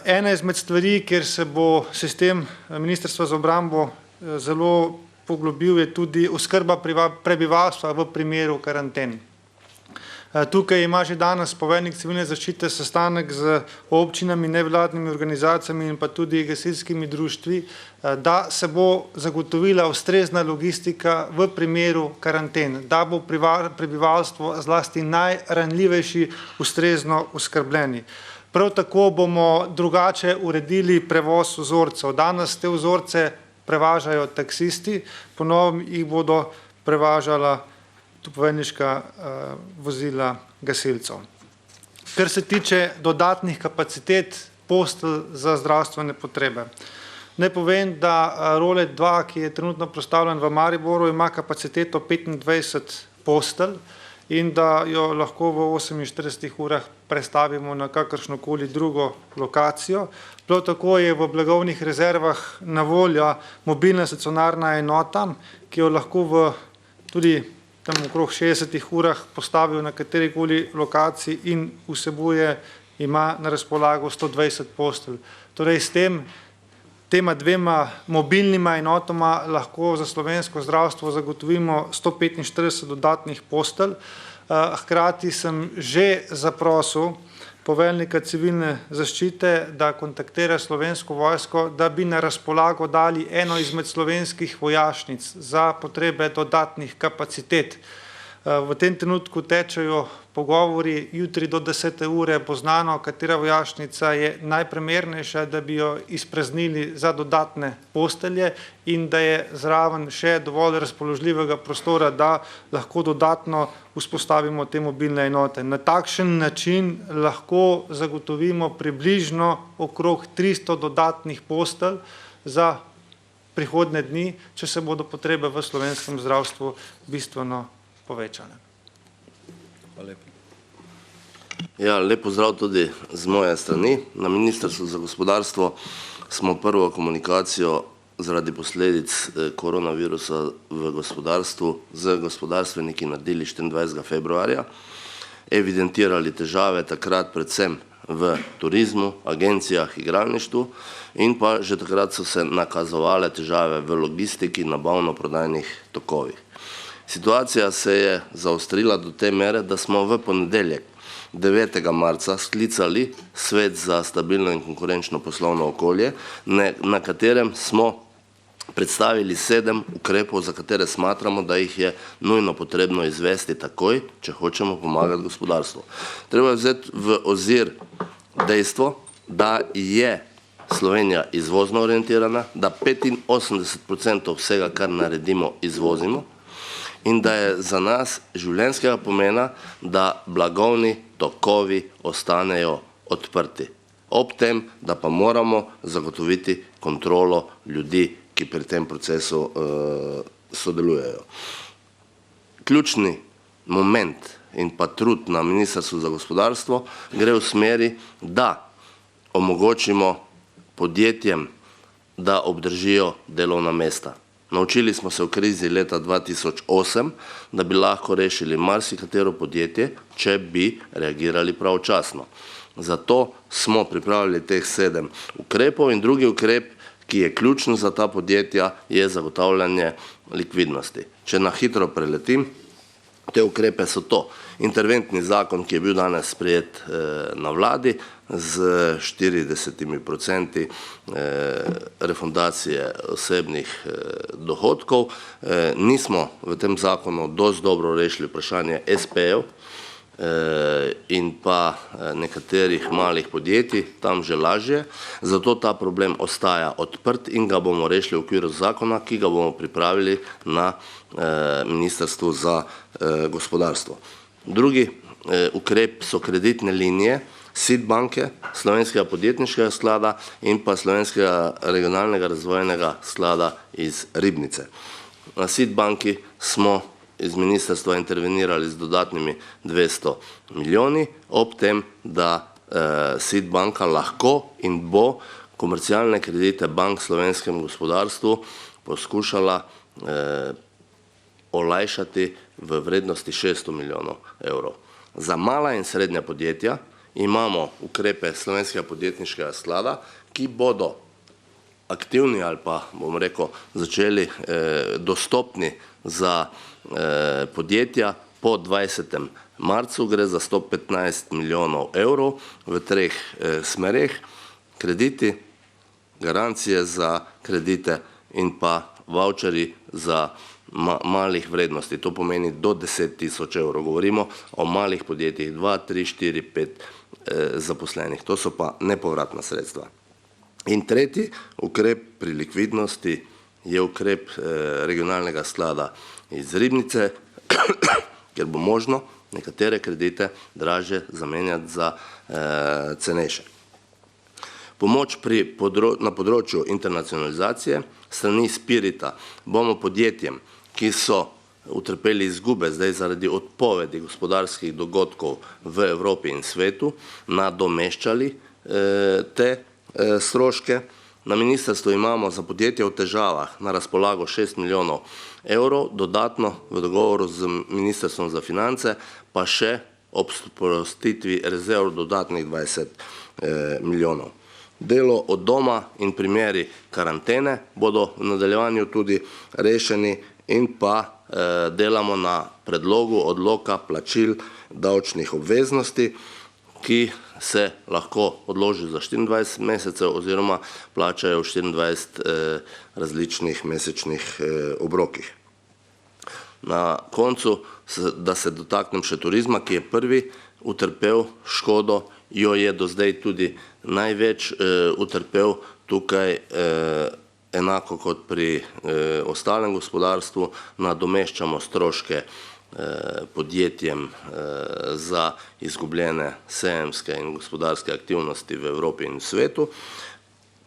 Ena izmed stvari, kjer se bo sistem Ministrstva za obrambo zelo poglobil, je tudi oskrba prebivalstva v primeru karanten. Tukaj ima že danes poveljnik civilne zaščite sestanek z občinami, nevladnimi organizacijami in pa tudi gasilskimi društvi, da se bo zagotovila ustrezna logistika v primeru karanten, da bo prebivalstvo zlasti najranljivejši ustrezno oskrbljeni. Prav tako bomo drugače uredili prevoz vzorcev. Danes te vzorce prevažajo taksisti, po novem jih bodo prevažala poveljniška vozila gasilcev. Kar se tiče dodatnih kapacitet postelj za zdravstvene potrebe. Naj povem, da Role 2, ki je trenutno postavljen v Mariboru, ima kapaciteto 25 postelj in da jo lahko v 48 urah prestavimo na kakršnokoli drugo lokacijo. Prav tako je v blagovnih rezervah na voljo mobilna stacionarna enota, ki jo lahko v tudi tam okrog 60 urah postavijo na katerikoli lokaciji in vsebuje, ima na razpolago 120 postelj. Torej s tema dvema mobilnima enotama lahko za slovensko zdravstvo zagotovimo 145 dodatnih postelj. Hkrati sem že zaprosil poveljnika civilne zaščite, da kontaktira Slovensko vojsko, da bi na razpolago dali eno izmed slovenskih vojašnic za potrebe dodatnih kapacitet. V tem trenutku tečejo pogovori, jutri do 10. ure bo znano, katera vojašnica je najprimernejša, da bi jo izpraznili za dodatne postelje in da je zraven še dovolj razpoložljivega prostora, da lahko dodatno vzpostavimo te mobilne enote. Na takšen način lahko zagotovimo približno okrog 300 dodatnih postelj za prihodnje dni, če se bodo potrebe v slovenskem zdravstvu bistveno povečane. Hvala lepa. Ja, lep pozdrav tudi z moje strani. Na Ministrstvu za gospodarstvo smo prvo komunikacijo zaradi posledic koronavirusa v gospodarstvu z gospodarstveniki naredili 24. februarja. Evidentirali težave takrat predvsem v turizmu, agencijah, igralništvu in pa že takrat so se nakazovale težave v logistiki, nabavno-prodajnih tokovih. Situacija se je zaostrila do te mere, da smo v ponedeljek 9. marca sklicali Svet za stabilno in konkurenčno poslovno okolje, na katerem smo predstavili 7 ukrepov, za katere smatramo, da jih je nujno potrebno izvesti takoj, če hočemo pomagati gospodarstvu. Treba je vzeti v ozir dejstvo, da je Slovenija izvozno orientirana, da 85% vsega, kar naredimo, izvozimo, in da je za nas življenjskega pomena, da blagovni tokovi ostanejo odprti. Ob tem, da pa moramo zagotoviti kontrolo ljudi, ki pri tem procesu sodelujejo. Ključni moment in pa trud na Ministrstvu za gospodarstvo gre v smeri, da omogočimo podjetjem, da obdržijo delovna mesta. Naučili smo se v krizi leta 2008, da bi lahko rešili marsikatero podjetje, če bi reagirali pravočasno. Zato smo pripravili teh 7 ukrepov in drugi ukrep, ki je ključen za ta podjetja, je zagotavljanje likvidnosti. Če na hitro preletim, te ukrepe so to. Interventni zakon, ki je bil danes sprejet na vladi z 40% refundacije osebnih dohodkov. Nismo v tem zakonu dosti dobro rešili vprašanje SP-jev in pa nekaterih malih podjetij, tam že lažje. Zato ta problem ostaja odprt in ga bomo rešili v okviru zakona, ki ga bomo pripravili na Ministrstvu za gospodarstvo. Drugi ukrep so kreditne linije SID banke, Slovenskega podjetniškega sklada in pa Slovenskega regionalnega razvojnega sklada iz Ribnice. Na SID banki smo iz ministrstva intervenirali z dodatnimi 200 milijoni, ob tem, da SID banka lahko in bo komercialne kredite bank slovenskemu gospodarstvu poskušala olajšati v vrednosti 600 milijonov evrov. Za mala in srednja podjetja imamo ukrepe Slovenskega podjetniškega sklada, ki bodo aktivni ali pa, bom rekel, začeli dostopni za podjetja po 20. marcu. Gre za 115 milijonov evrov v 3 smereh: krediti, garancije za kredite in pa vavčeri za malih vrednosti. To pomeni do 10 tisoč evrov. Govorimo o malih podjetjih, 2, 3, 4, 5 zaposlenih. To so pa nepovratna sredstva. In tretji ukrep pri likvidnosti je ukrep regionalnega sklada iz Ribnice, ker bo možno nekatere kredite dražje zamenjati za cenejše. Pomoč na področju internacionalizacije strani Spirita bomo podjetjem, ki so utrpeli izgube zdaj zaradi odpovedi gospodarskih dogodkov v Evropi in svetu, nadomeščali te stroške. Na ministrstvu imamo za podjetje v težavah na razpolago 6 milijonov evrov, dodatno v dogovoru z ministrstvom za finance pa še ob sprostitvi rezerv dodatnih 20 milijonov. Delo od doma in primeri karantene bodo v nadaljevanju tudi rešeni in pa delamo na predlogu odloka plačil davčnih obveznosti, ki se lahko odloži za 24 mesecev oziroma plačajo v 24 različnih mesečnih obrokih. Na koncu, da se dotaknem še turizma, ki je prvi utrpel škodo, jo je do zdaj tudi največ utrpel. Tukaj enako kot pri ostalem gospodarstvu nadomeščamo stroške podjetjem za izgubljene sejemske in gospodarske aktivnosti v Evropi in svetu.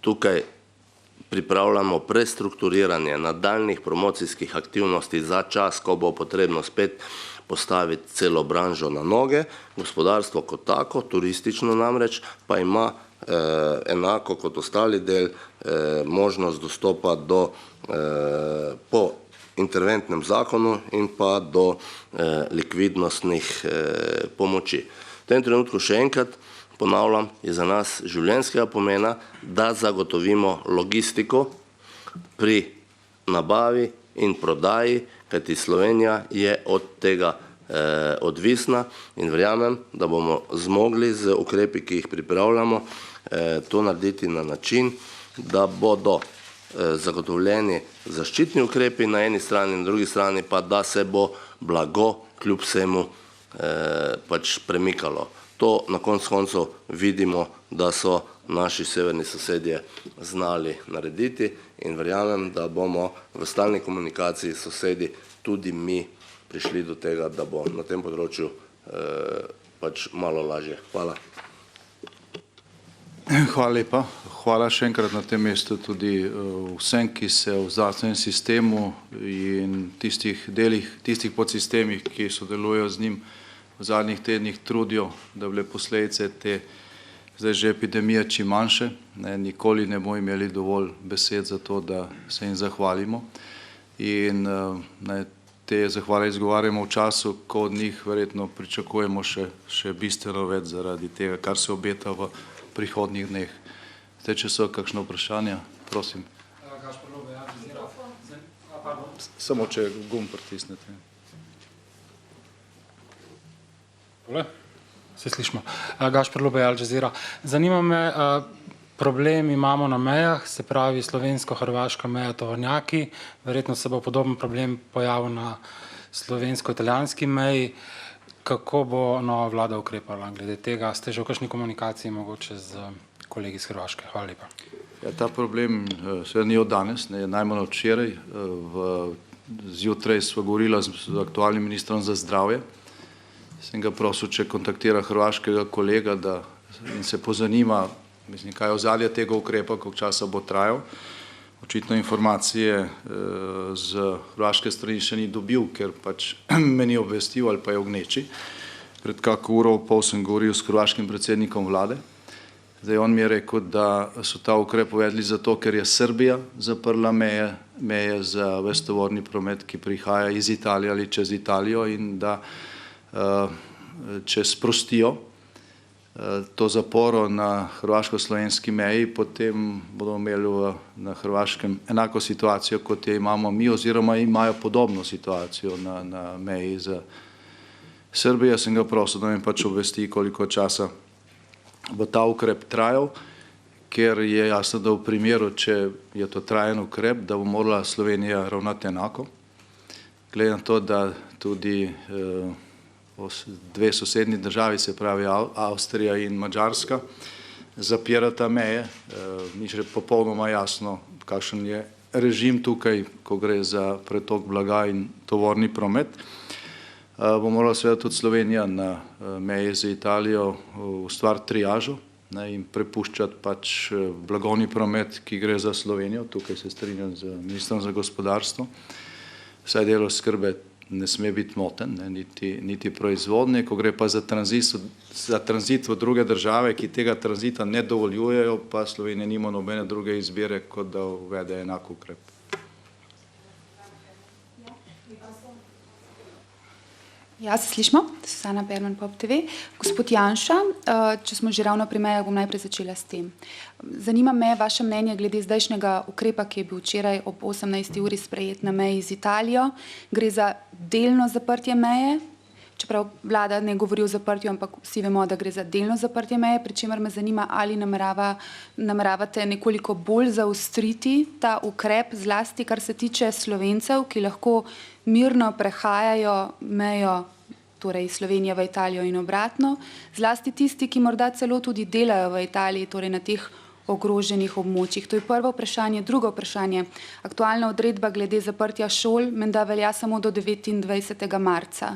Tukaj pripravljamo prestrukturiranje nadaljnih promocijskih aktivnosti za čas, ko bo potrebno spet postaviti celo branžo na noge. Gospodarstvo kot tako, turistično namreč, pa ima enako kot ostali del možnost dostopa do po interventnem zakonu in pa do likvidnostnih pomoči. V tem trenutku še enkrat ponavljam, je za nas življenjskega pomena, da zagotovimo logistiko pri nabavi in prodaji, kajti Slovenija je od tega odvisna in verjamem, da bomo zmogli z ukrepi, ki jih pripravljamo, to narediti na način, da bodo zagotovljeni zaščitni ukrepi na eni strani, na drugi strani pa, da se bo blago kljub vsemu pač premikalo. To na koncu koncev vidimo, da so naši severni sosedje znali narediti in verjamem, da bomo v stalni komunikaciji s sosedi tudi mi prišli do tega, da bo na tem področju pač malo lažje. Hvala. Hvala lepa. Hvala še enkrat na tem mestu tudi vsem, ki se v zdravstvenem sistemu in tistih podsistemih, ki sodelujejo z njim v zadnjih tednih trudijo, da bile posledice te zdaj že epidemije čim manjše. Nikoli ne bomo imeli dovolj besed za to, da se jim zahvalimo. In te zahvale izgovarjamo v času, ko od njih verjetno pričakujemo še bistveno več zaradi tega, kar se obeta v prihodnjih dneh. Zdaj, če so kakšno vprašanja, prosim. Samo če gumb pritisnete. Se slišimo. Gašper Lubej, Al Jazeera. Zanima me, problem imamo na mejah, se pravi slovensko-hrvaška meja tovornjaki, verjetno se bo podoben problem pojavil na slovensko-italijanski meji. Kako bo nova vlada ukrepala glede tega? Ste že v kakšni komunikaciji mogoče z kolegi iz Hrvaške? Hvala lepa. Ja, ta problem seveda ni od danes, najmanj od včeraj. Zjutraj sva govorila z aktualnim ministrom za zdravje. Sem ga prosil, če kontaktira hrvaškega kolega in se pozanima, mislim, kaj je ozadje tega ukrepa, koliko časa bo trajal. Očitno informacije z hrvaške strani še ni dobil, ker pač me ni obvestil ali pa je v gneči. Pred kako uro pol sem govoril s hrvaškim predsednikom vlade. Zdaj on mi je rekel, da so ta ukrep uvedli zato, ker je Srbija zaprla meje za ves tovorni promet, ki prihaja iz Italije ali čez Italijo, in da če sprostijo to zaporo na hrvaško-slovenski meji, potem bodo imeli na Hrvaškem enako situacijo, kot je imamo mi, oziroma imajo podobno situacijo na meji z Srbijo. Sem ga prosil, da mi pač obvesti, koliko časa bo ta ukrep trajal, ker je jasno, da v primeru, če je to trajen ukrep, da bo morala Slovenija ravnati enako. Glede na to, da tudi dve sosednji državi, se pravi Avstrija in Madžarska, zapirata meje, ni še popolnoma jasno, kakšen je režim tukaj, ko gre za pretok blaga in tovorni promet. Bo morala seveda tudi Slovenija na meji z Italijo ustvariti triažo in prepuščati pač blagovni promet, ki gre za Slovenijo. Tukaj se strinjam z ministrom za gospodarstvo. Vsaj del oskrbe ne sme biti moten, niti proizvodnje. Ko gre pa za tranzit v druge države, ki tega tranzita ne dovoljujejo, pa Slovenija nima nobene druge izbire, kot da uvede enak ukrep. Ja, se slišimo? Susana Berman, Pop TV. Gospod Janša, če smo že ravno pri mejah, bom najprej začela s tem. Zanima me vaše mnenje glede zdajšnjega ukrepa, ki je bil včeraj ob 18. uri sprejet na meji z Italijo. Gre za delno zaprtje meje, čeprav vlada ne govori o zaprtju, ampak vsi vemo, da gre za delno zaprtje meje, pri čemer me zanima, ali nameravate nekoliko bolj zaostriti ta ukrep, zlasti kar se tiče Slovencev, ki lahko mirno prehajajo mejo, torej Slovenija v Italijo in obratno, zlasti tisti, ki morda celo tudi delajo v Italiji, torej na teh ogroženih območjih. To je prvo vprašanje. Drugo vprašanje. Aktualna odredba glede zaprtja šol menda velja samo do 29. marca.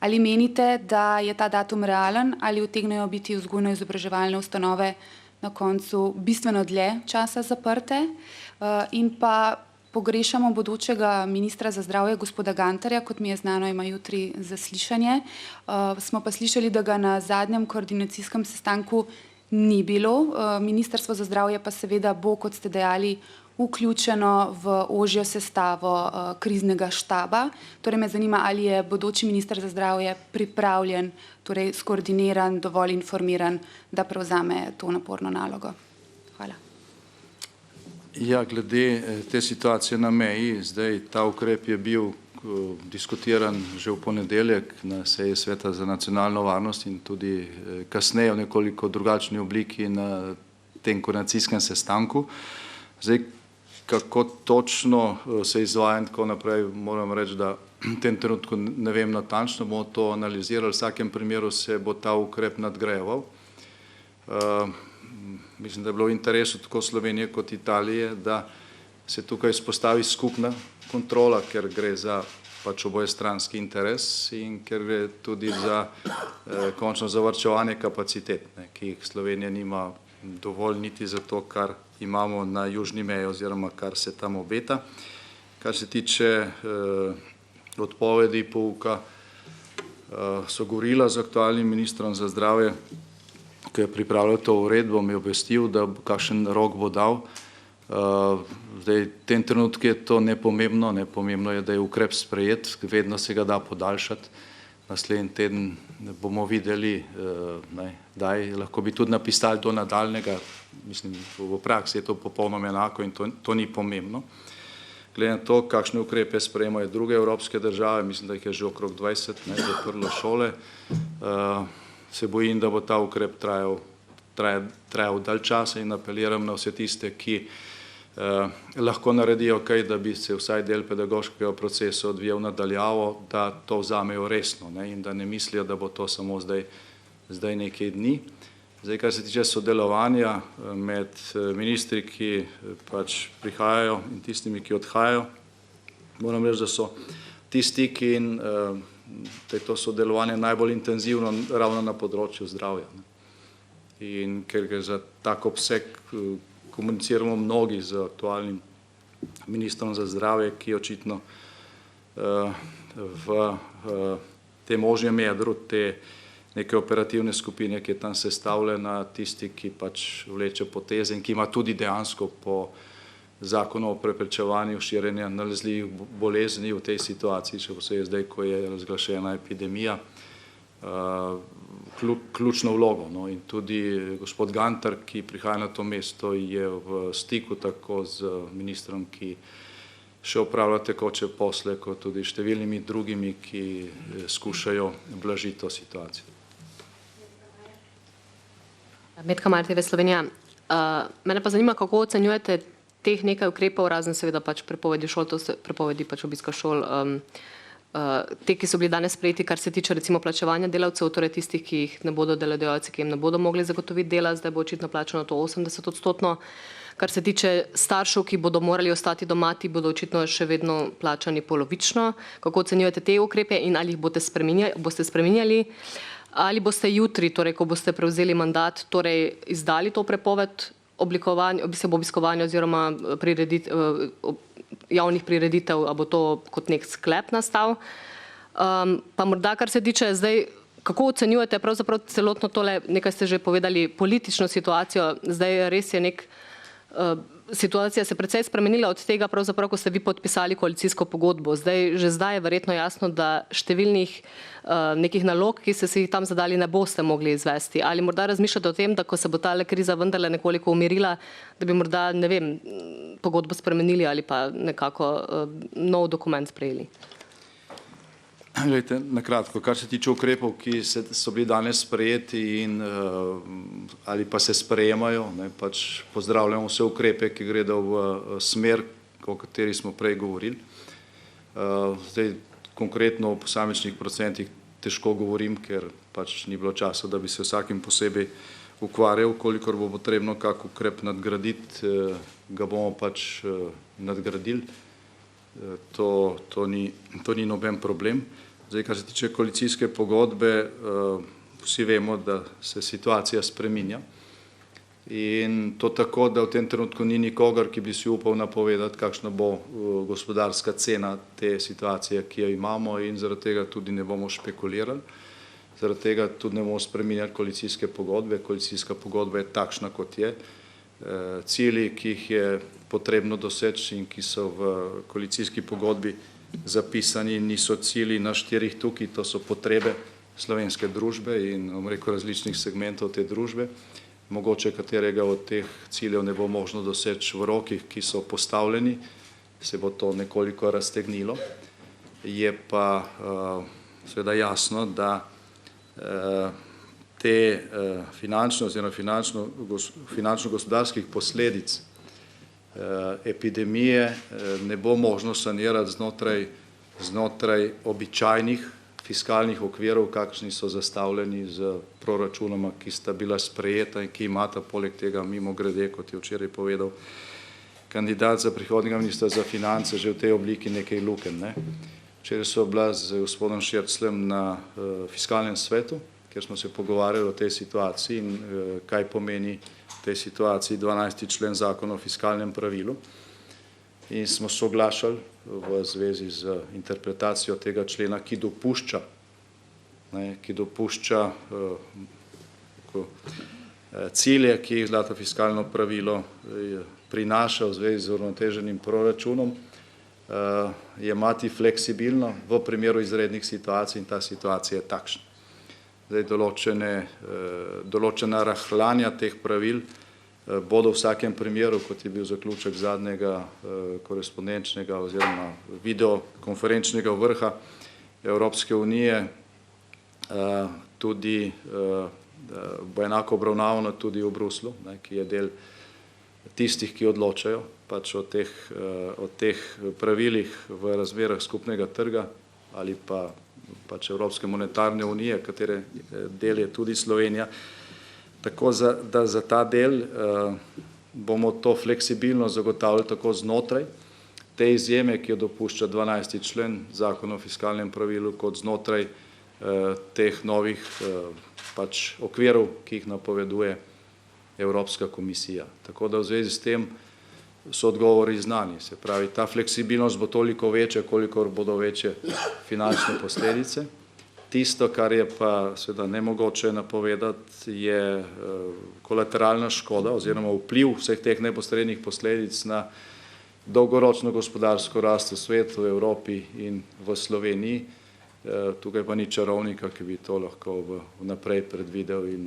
Ali menite, da je ta datum realen, ali utegnejo biti vzgojno-izobraževalne ustanove na koncu bistveno dlje časa zaprte? In pa pogrešamo bodočega ministra za zdravje, gospoda Gantarja, kot mi je znano, ima jutri zaslišanje. Smo pa slišali, da ga na zadnjem koordinacijskem sestanku ni bilo. Ministrstvo za zdravje pa seveda bo, kot ste dejali, vključeno v ožjo sestavo kriznega štaba. Torej me zanima, ali je bodoči minister za zdravje pripravljen, torej skoordiniran, dovolj informiran, da prevzame to naporno nalogo. Hvala. Ja, glede te situacije na meji, zdaj ta ukrep je bil diskutiran že v ponedeljek na seji Sveta za nacionalno varnost in tudi kasneje v nekoliko drugačni obliki na tem koordinacijskem sestanku. Zdaj, kako točno se izvaja in tako naprej, moram reči, da v tem trenutku ne vem natančno, bomo to analizirali, v vsakem primeru se bo ta ukrep nadgrajeval. Mislim, da je bilo v interesu tako Slovenije kot Italije, da se tukaj spostavi skupna kontrola, ker gre za pač obojestranski interes in ker gre tudi za končno zavarčevanje kapacitet, ki jih Slovenija nima dovolj niti za to, kar imamo na južni meji oziroma kar se tam obeta. Kar se tiče odpovedi pouka, so govorila z aktualnim ministrom za zdravje, ki je pripravljal to uredbo, mi je obvestil, da kakšen rok bo dal. Zdaj, v tem trenutku je to nepomembno, nepomembno je, da je ukrep sprejet, vedno se ga da podaljšati. Naslednji teden bomo videli, kdaj lahko bi tudi napisali do nadaljnega, mislim, v praksi je to popolnoma enako in to ni pomembno. Glede na to, kakšne ukrepe sprejemajo druge evropske države, mislim, da jih je že okrog 20, zaprlo šole, se bojim, da bo ta ukrep trajal dalj časa in apeliram na vse tiste, ki lahko naredijo kaj, da bi se vsaj del pedagoškega procesa odvijal nadaljavo, da to vzamejo resno in da ne mislijo, da bo to samo zdaj nekaj dni. Zdaj, kar se tiče sodelovanja med ministri, ki pač prihajajo in tistimi, ki odhajajo, moram reči, da so ti stiki in da je to sodelovanje najbolj intenzivno ravno na področju zdravja. In ker gre za tak obseg, komuniciramo mnogi z aktualnim ministrom za zdravje, ki očitno v tem ožjem jedru te neke operativne skupine, ki je tam sestavljena, tisti, ki pač vleče poteze in ki ima tudi dejansko po zakonu o preprečevanju širjenja nalezljivih bolezni v tej situaciji, še posebej zdaj, ko je razglašena epidemija, ključno vlogo. No, in tudi gospod Gantar, ki prihaja na to mesto, je v stiku tako z ministrom, ki še opravlja tekoče posle, kot tudi številnimi drugimi, ki skušajo blažiti to situacijo. Metka Marteve, Slovenija. Mene pa zanima, kako ocenjujete teh nekaj ukrepov, razen seveda pač prepovedi šol, prepovedi pač obiska šol, te, ki so bili danes sprejeti, kar se tiče recimo plačevanja delavcev, torej tistih, ki jih ne bodo delodajalci, ki jim ne bodo mogli zagotoviti dela, zdaj bo očitno plačano to 80%. Kar se tiče staršev, ki bodo morali ostati doma, ti bodo očitno še vedno plačani polovično. Kako ocenjujete te ukrepe in ali jih boste spreminjali? Ali boste jutri, torej ko boste prevzeli mandat, torej izdali to prepoved obiskovanja oziroma javnih prireditev, a bo to kot nek sklep nastal? Pa morda, kar se tiče zdaj, kako ocenjujete pravzaprav celotno tole, nekaj ste že povedali, politično situacijo, zdaj res je situacija se precej spremenila od tega, pravzaprav, ko ste vi podpisali koalicijsko pogodbo. Že zdaj je verjetno jasno, da številnih nekih nalog, ki ste si jih tam zadali, ne boste mogli izvesti. Ali morda razmišljate o tem, da ko se bo ta kriza vendarle nekoliko umirila, da bi morda, ne vem, pogodbo spremenili ali pa nekako nov dokument sprejeli? Glejte, na kratko, kar se tiče ukrepov, ki so bili danes sprejeti in ali pa se sprejemajo, pač pozdravljamo vse ukrepe, ki gredo v smer, o kateri smo prej govorili. Zdaj, konkretno o posamičnih procentih težko govorim, ker pač ni bilo časa, da bi se vsakim posebej ukvarjal, kolikor bo potrebno kak ukrep nadgraditi, ga bomo pač nadgradili. To ni noben problem. Zdaj, kar se tiče koalicijske pogodbe, vsi vemo, da se situacija spreminja in to tako, da v tem trenutku ni nikogar, ki bi si upal napovedati, kakšna bo gospodarska cena te situacije, ki jo imamo, in zaradi tega tudi ne bomo špekulirali. Zaradi tega tudi ne bomo spreminjali koalicijske pogodbe. Koalicijska pogodba je takšna, kot je. Cilji, ki jih je potrebno doseči in ki so v koalicijski pogodbi zapisani, niso cilji na 4 tukaj, to so potrebe slovenske družbe in različnih segmentov te družbe. Mogoče katerega od teh ciljev ne bo možno doseči v rokih, ki so postavljeni, se bo to nekoliko raztegnilo. Je pa seveda jasno, da te finančno oziroma finančno-gospodarskih posledic epidemije ne bo možno sanirati znotraj običajnih fiskalnih okvirov, kakšni so zastavljeni z proračunoma, ki sta bila sprejeta in ki imata poleg tega mimogrede, kot je včeraj povedal kandidat za prihodnjega ministra za finance, že v tej obliki nekaj lukenj. Včeraj so bila z gospodom Šircljem na fiskalnem svetu, kjer smo se pogovarjali o tej situaciji in kaj pomeni v tej situaciji 12. člen zakona o fiskalnem pravilu. In smo soglašali v zvezi z interpretacijo tega člena, ki dopušča cilje, ki jih zlato fiskalno pravilo prinaša v zvezi z uravnoteženim proračunom, jemati fleksibilno v primeru izrednih situacij, in ta situacija je takšna. Zdaj, določena rahljanja teh pravil bodo v vsakem primeru, kot je bil zaključek zadnjega korespondenčnega oziroma videokonferenčnega vrha Evropske unije, tudi bo enako obravnavano tudi v Bruslju, ki je del tistih, ki odločajo pač o teh pravilih v razmerah skupnega trga ali pa pač Evropske monetarne unije, katere del je tudi Slovenija. Tako da za ta del bomo to fleksibilno zagotavljali tako znotraj te izjeme, ki jo dopušča 12. člen zakona o fiskalnem pravilu, kot znotraj teh novih pač okvirov, ki jih napoveduje Evropska komisija. Tako da v zvezi s tem so odgovori znani. Se pravi, ta fleksibilnost bo toliko večja, kolikor bodo večje finančne posledice. Tisto, kar je pa seveda nemogoče napovedati, je kolateralna škoda oziroma vpliv vseh teh neposrednih posledic na dolgoročno gospodarsko rast v svetu, v Evropi in v Sloveniji. Tukaj pa ni čarovnika, ki bi to lahko vnaprej predvidel in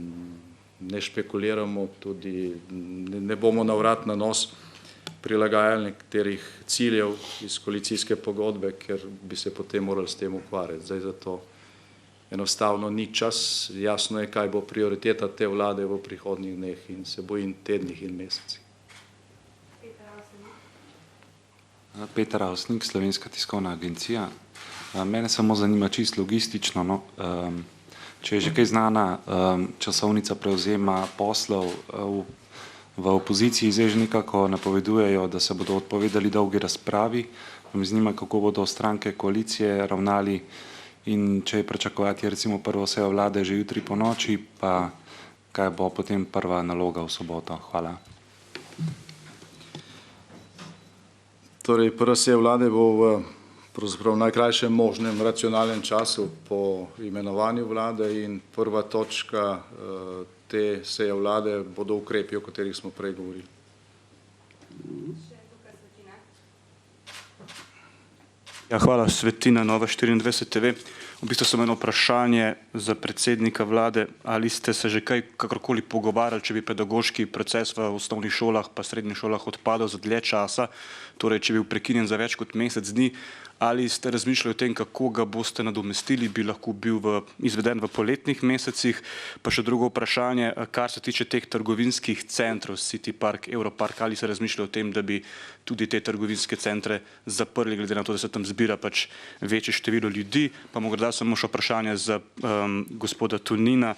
ne špekuliramo, tudi ne bomo na vrat na nos prilagajali nekaterih ciljev iz koalicijske pogodbe, ker bi se potem morali s tem ukvarjati. Zdaj zato enostavno ni čas, jasno je, kaj bo prioriteta te vlade v prihodnjih dneh in se bojim tednih in mesecih. Peter Avsnik, Slovenska tiskovna agencija. Mene samo zanima čisto logistično, če je že kaj znana časovnica prevzema poslov v opoziciji, zdaj že nekako napovedujejo, da se bodo odpovedali dolgi razpravi. Me zanima, kako bodo stranke koalicije ravnali in če je pričakovati recimo prvo sejo vlade že jutri po noči, pa kaj bo potem prva naloga v soboto. Hvala. Torej, prva seja vlade bo v pravzaprav najkrajšem možnem racionalnem času po imenovanju vlade in prva točka te seje vlade bodo ukrepi, o katerih smo prej govorili. Ja, hvala, Svetina, Nova 24 TV. V bistvu sem eno vprašanje za predsednika vlade, ali ste se že kaj kakorkoli pogovarjali, če bi pedagoški proces v osnovnih šolah pa srednjih šolah odpadal za dlje časa, torej če bi bil prekinjen za več kot mesec dni, ali ste razmišljali o tem, kako ga boste nadomestili, bi lahko bil izveden v poletnih mesecih. Pa še drugo vprašanje, kar se tiče teh trgovinskih centrov, City Park, Europark, ali se razmišlja o tem, da bi tudi te trgovinske centre zaprli, glede na to, da se tam zbira pač večje število ljudi. Pa morda samo še vprašanje za gospoda Tonina.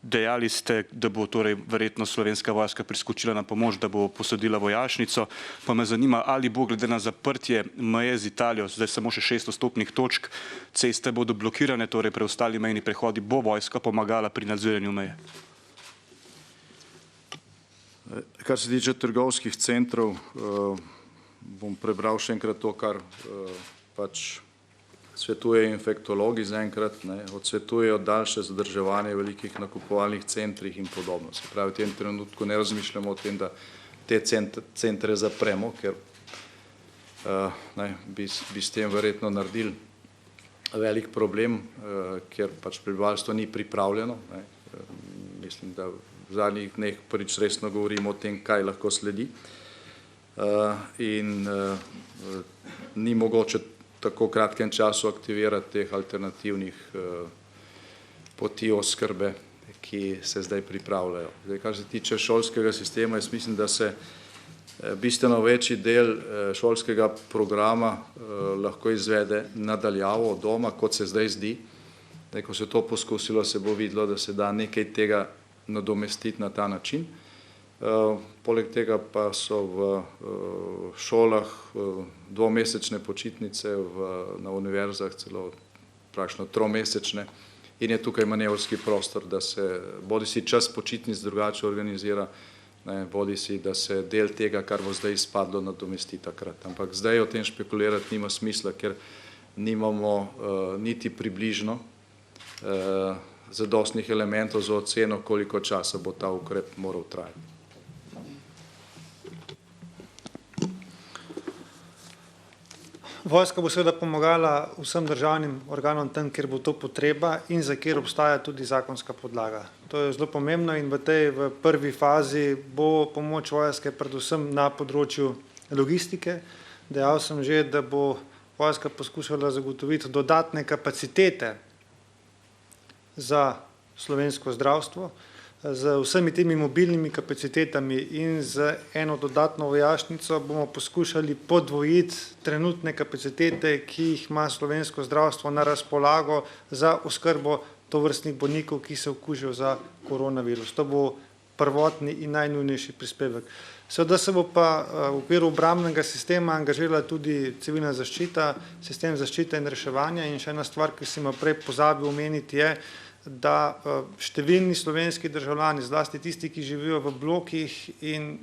Dejali ste, da bo torej verjetno Slovenska vojska priskočila na pomoč, da bo posodila vojašnico. Pa me zanima, ali bo glede na zaprtje meje z Italijo, zdaj samo še 6 vstopnih točk, ceste bodo blokirane, torej preostali mejni prehodi, bo vojska pomagala pri nadziranju meje? Kar se tiče trgovskih centrov, bom prebral še enkrat to, kar pač svetujejo infektologi zaenkrat, odsvetujejo daljše zadrževanje v velikih nakupovalnih centrih in podobno. Se pravi, v tem trenutku ne razmišljamo o tem, da te centre zapremo, ker bi s tem verjetno naredili velik problem, ker pač prebivalstvo ni pripravljeno. Mislim, da v zadnjih dneh prvič resno govorimo o tem, kaj lahko sledi in ni mogoče tako kratkem času aktivirati teh alternativnih poti oskrbe, ki se zdaj pripravljajo. Zdaj, kar se tiče šolskega sistema, jaz mislim, da se bistveno večji del šolskega programa lahko izvede nadaljavo od doma, kot se zdaj zdi. Ko se to poskusilo, se bo videlo, da se da nekaj tega nadomestiti na ta način. Poleg tega pa so v šolah dvomesečne počitnice, na univerzah celo praktično tromesečne in je tukaj manevrski prostor, da se bodisi čas počitnic drugače organizira, bodisi da se del tega, kar bo zdaj izpadlo, nadomesti takrat. Ampak zdaj o tem špekulirati nima smisla, ker nimamo niti približno zadostnih elementov za oceno, koliko časa bo ta ukrep moral trajati. Vojska bo seveda pomagala vsem državnim organom tam, kjer bo to potreba in za kjer obstaja tudi zakonska podlaga. To je zelo pomembno in v prvi fazi bo pomoč vojske predvsem na področju logistike. Dejal sem že, da bo vojska poskušala zagotoviti dodatne kapacitete za slovensko zdravstvo, z vsemi temi mobilnimi kapacitetami in z eno dodatno vojašnico bomo poskušali podvojiti trenutne kapacitete, ki jih ima slovensko zdravstvo na razpolago za oskrbo tovrstnih bolnikov, ki se okužijo za koronavirus. To bo prvotni in najnujnejši prispevek. Seveda se bo pa v okviru obrambnega sistema angažirala tudi civilna zaščita, sistem zaščite in reševanja in še ena stvar, ki sem jo prej pozabil omeniti, je, da številni slovenski državljani, zlasti tisti, ki živijo v blokih in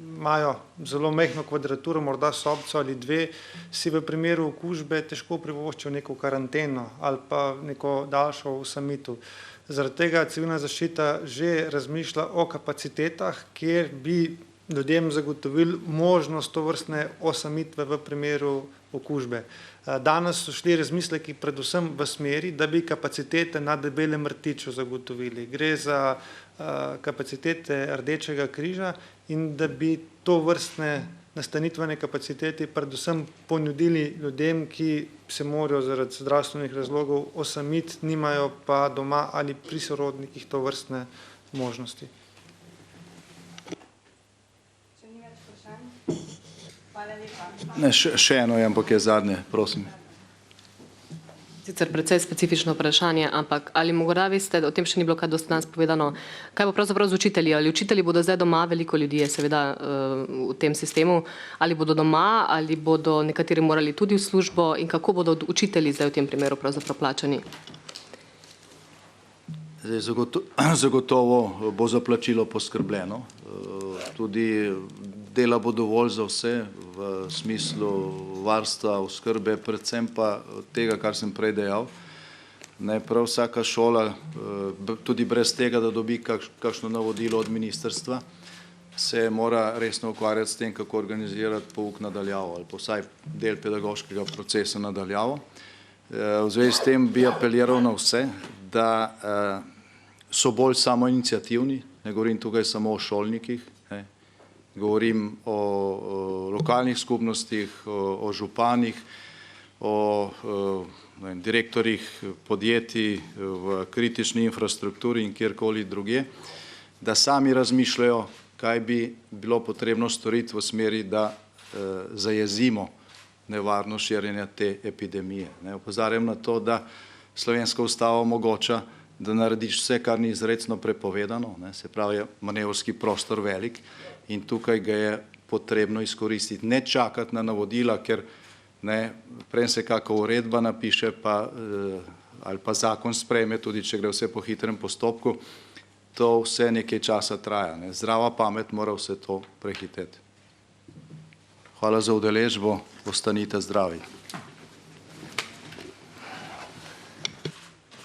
imajo zelo majhno kvadraturo, morda sobico ali dve, si v primeru okužbe težko privoščijo neko karanteno ali pa neko daljšo osamitev. Zaradi tega civilna zaščita že razmišlja o kapacitetah, kjer bi ljudem zagotovili možnost tovrstne osamitve v primeru okužbe. Danes so šli razmisleki predvsem v smeri, da bi kapacitete na Debelem rtiču zagotovili. Gre za kapacitete Rdečega križa in da bi tovrstne nastanitvene kapacitete predvsem ponudili ljudem, ki se morajo zaradi zdravstvenih razlogov osamiti, nimajo pa doma ali pri sorodnikih tovrstne možnosti. Ne, še eno je, ampak je zadnje, prosim. Sicer precej specifično vprašanje, ampak ali morda veste, o tem še ni bilo kaj dosti danes povedano, kaj bo pravzaprav z učitelji? Ali učitelji bodo zdaj doma, veliko ljudi je seveda v tem sistemu, ali bodo doma, ali bodo nekateri morali tudi v službo in kako bodo učitelji zdaj v tem primeru pravzaprav plačani? Zagotovo bo za plačilo poskrbljeno. Tudi dela bo dovolj za vse v smislu varstva, oskrbe, predvsem pa tega, kar sem prej dejal. Prav vsaka šola, tudi brez tega, da dobi kakšno navodilo od ministrstva, se mora resno ukvarjati s tem, kako organizirati pouk nadaljavo ali pa vsaj del pedagoškega procesa nadaljavo. V zvezi s tem bi apeliral na vse, da so bolj samoiniciativni, ne govorim tukaj samo o šolnikih, govorim o lokalnih skupnostih, o županih, o direktorjih podjetij v kritični infrastrukturi in kjerkoli drugje, da sami razmišljajo, kaj bi bilo potrebno storiti v smeri, da zajezimo nevarnost širjenja te epidemije. Opozarjam na to, da slovenska ustava omogoča, da narediš vse, kar ni izrecno prepovedano, se pravi, manevrski prostor velik in tukaj ga je potrebno izkoristiti. Ne čakati na navodila, ker prej se kakšna uredba napiše ali pa zakon sprejme, tudi če gre vse po hitrem postopku, to vse nekaj časa traja. Zdrava pamet mora vse to prehiteti. Hvala za udeležbo, ostanite zdravi.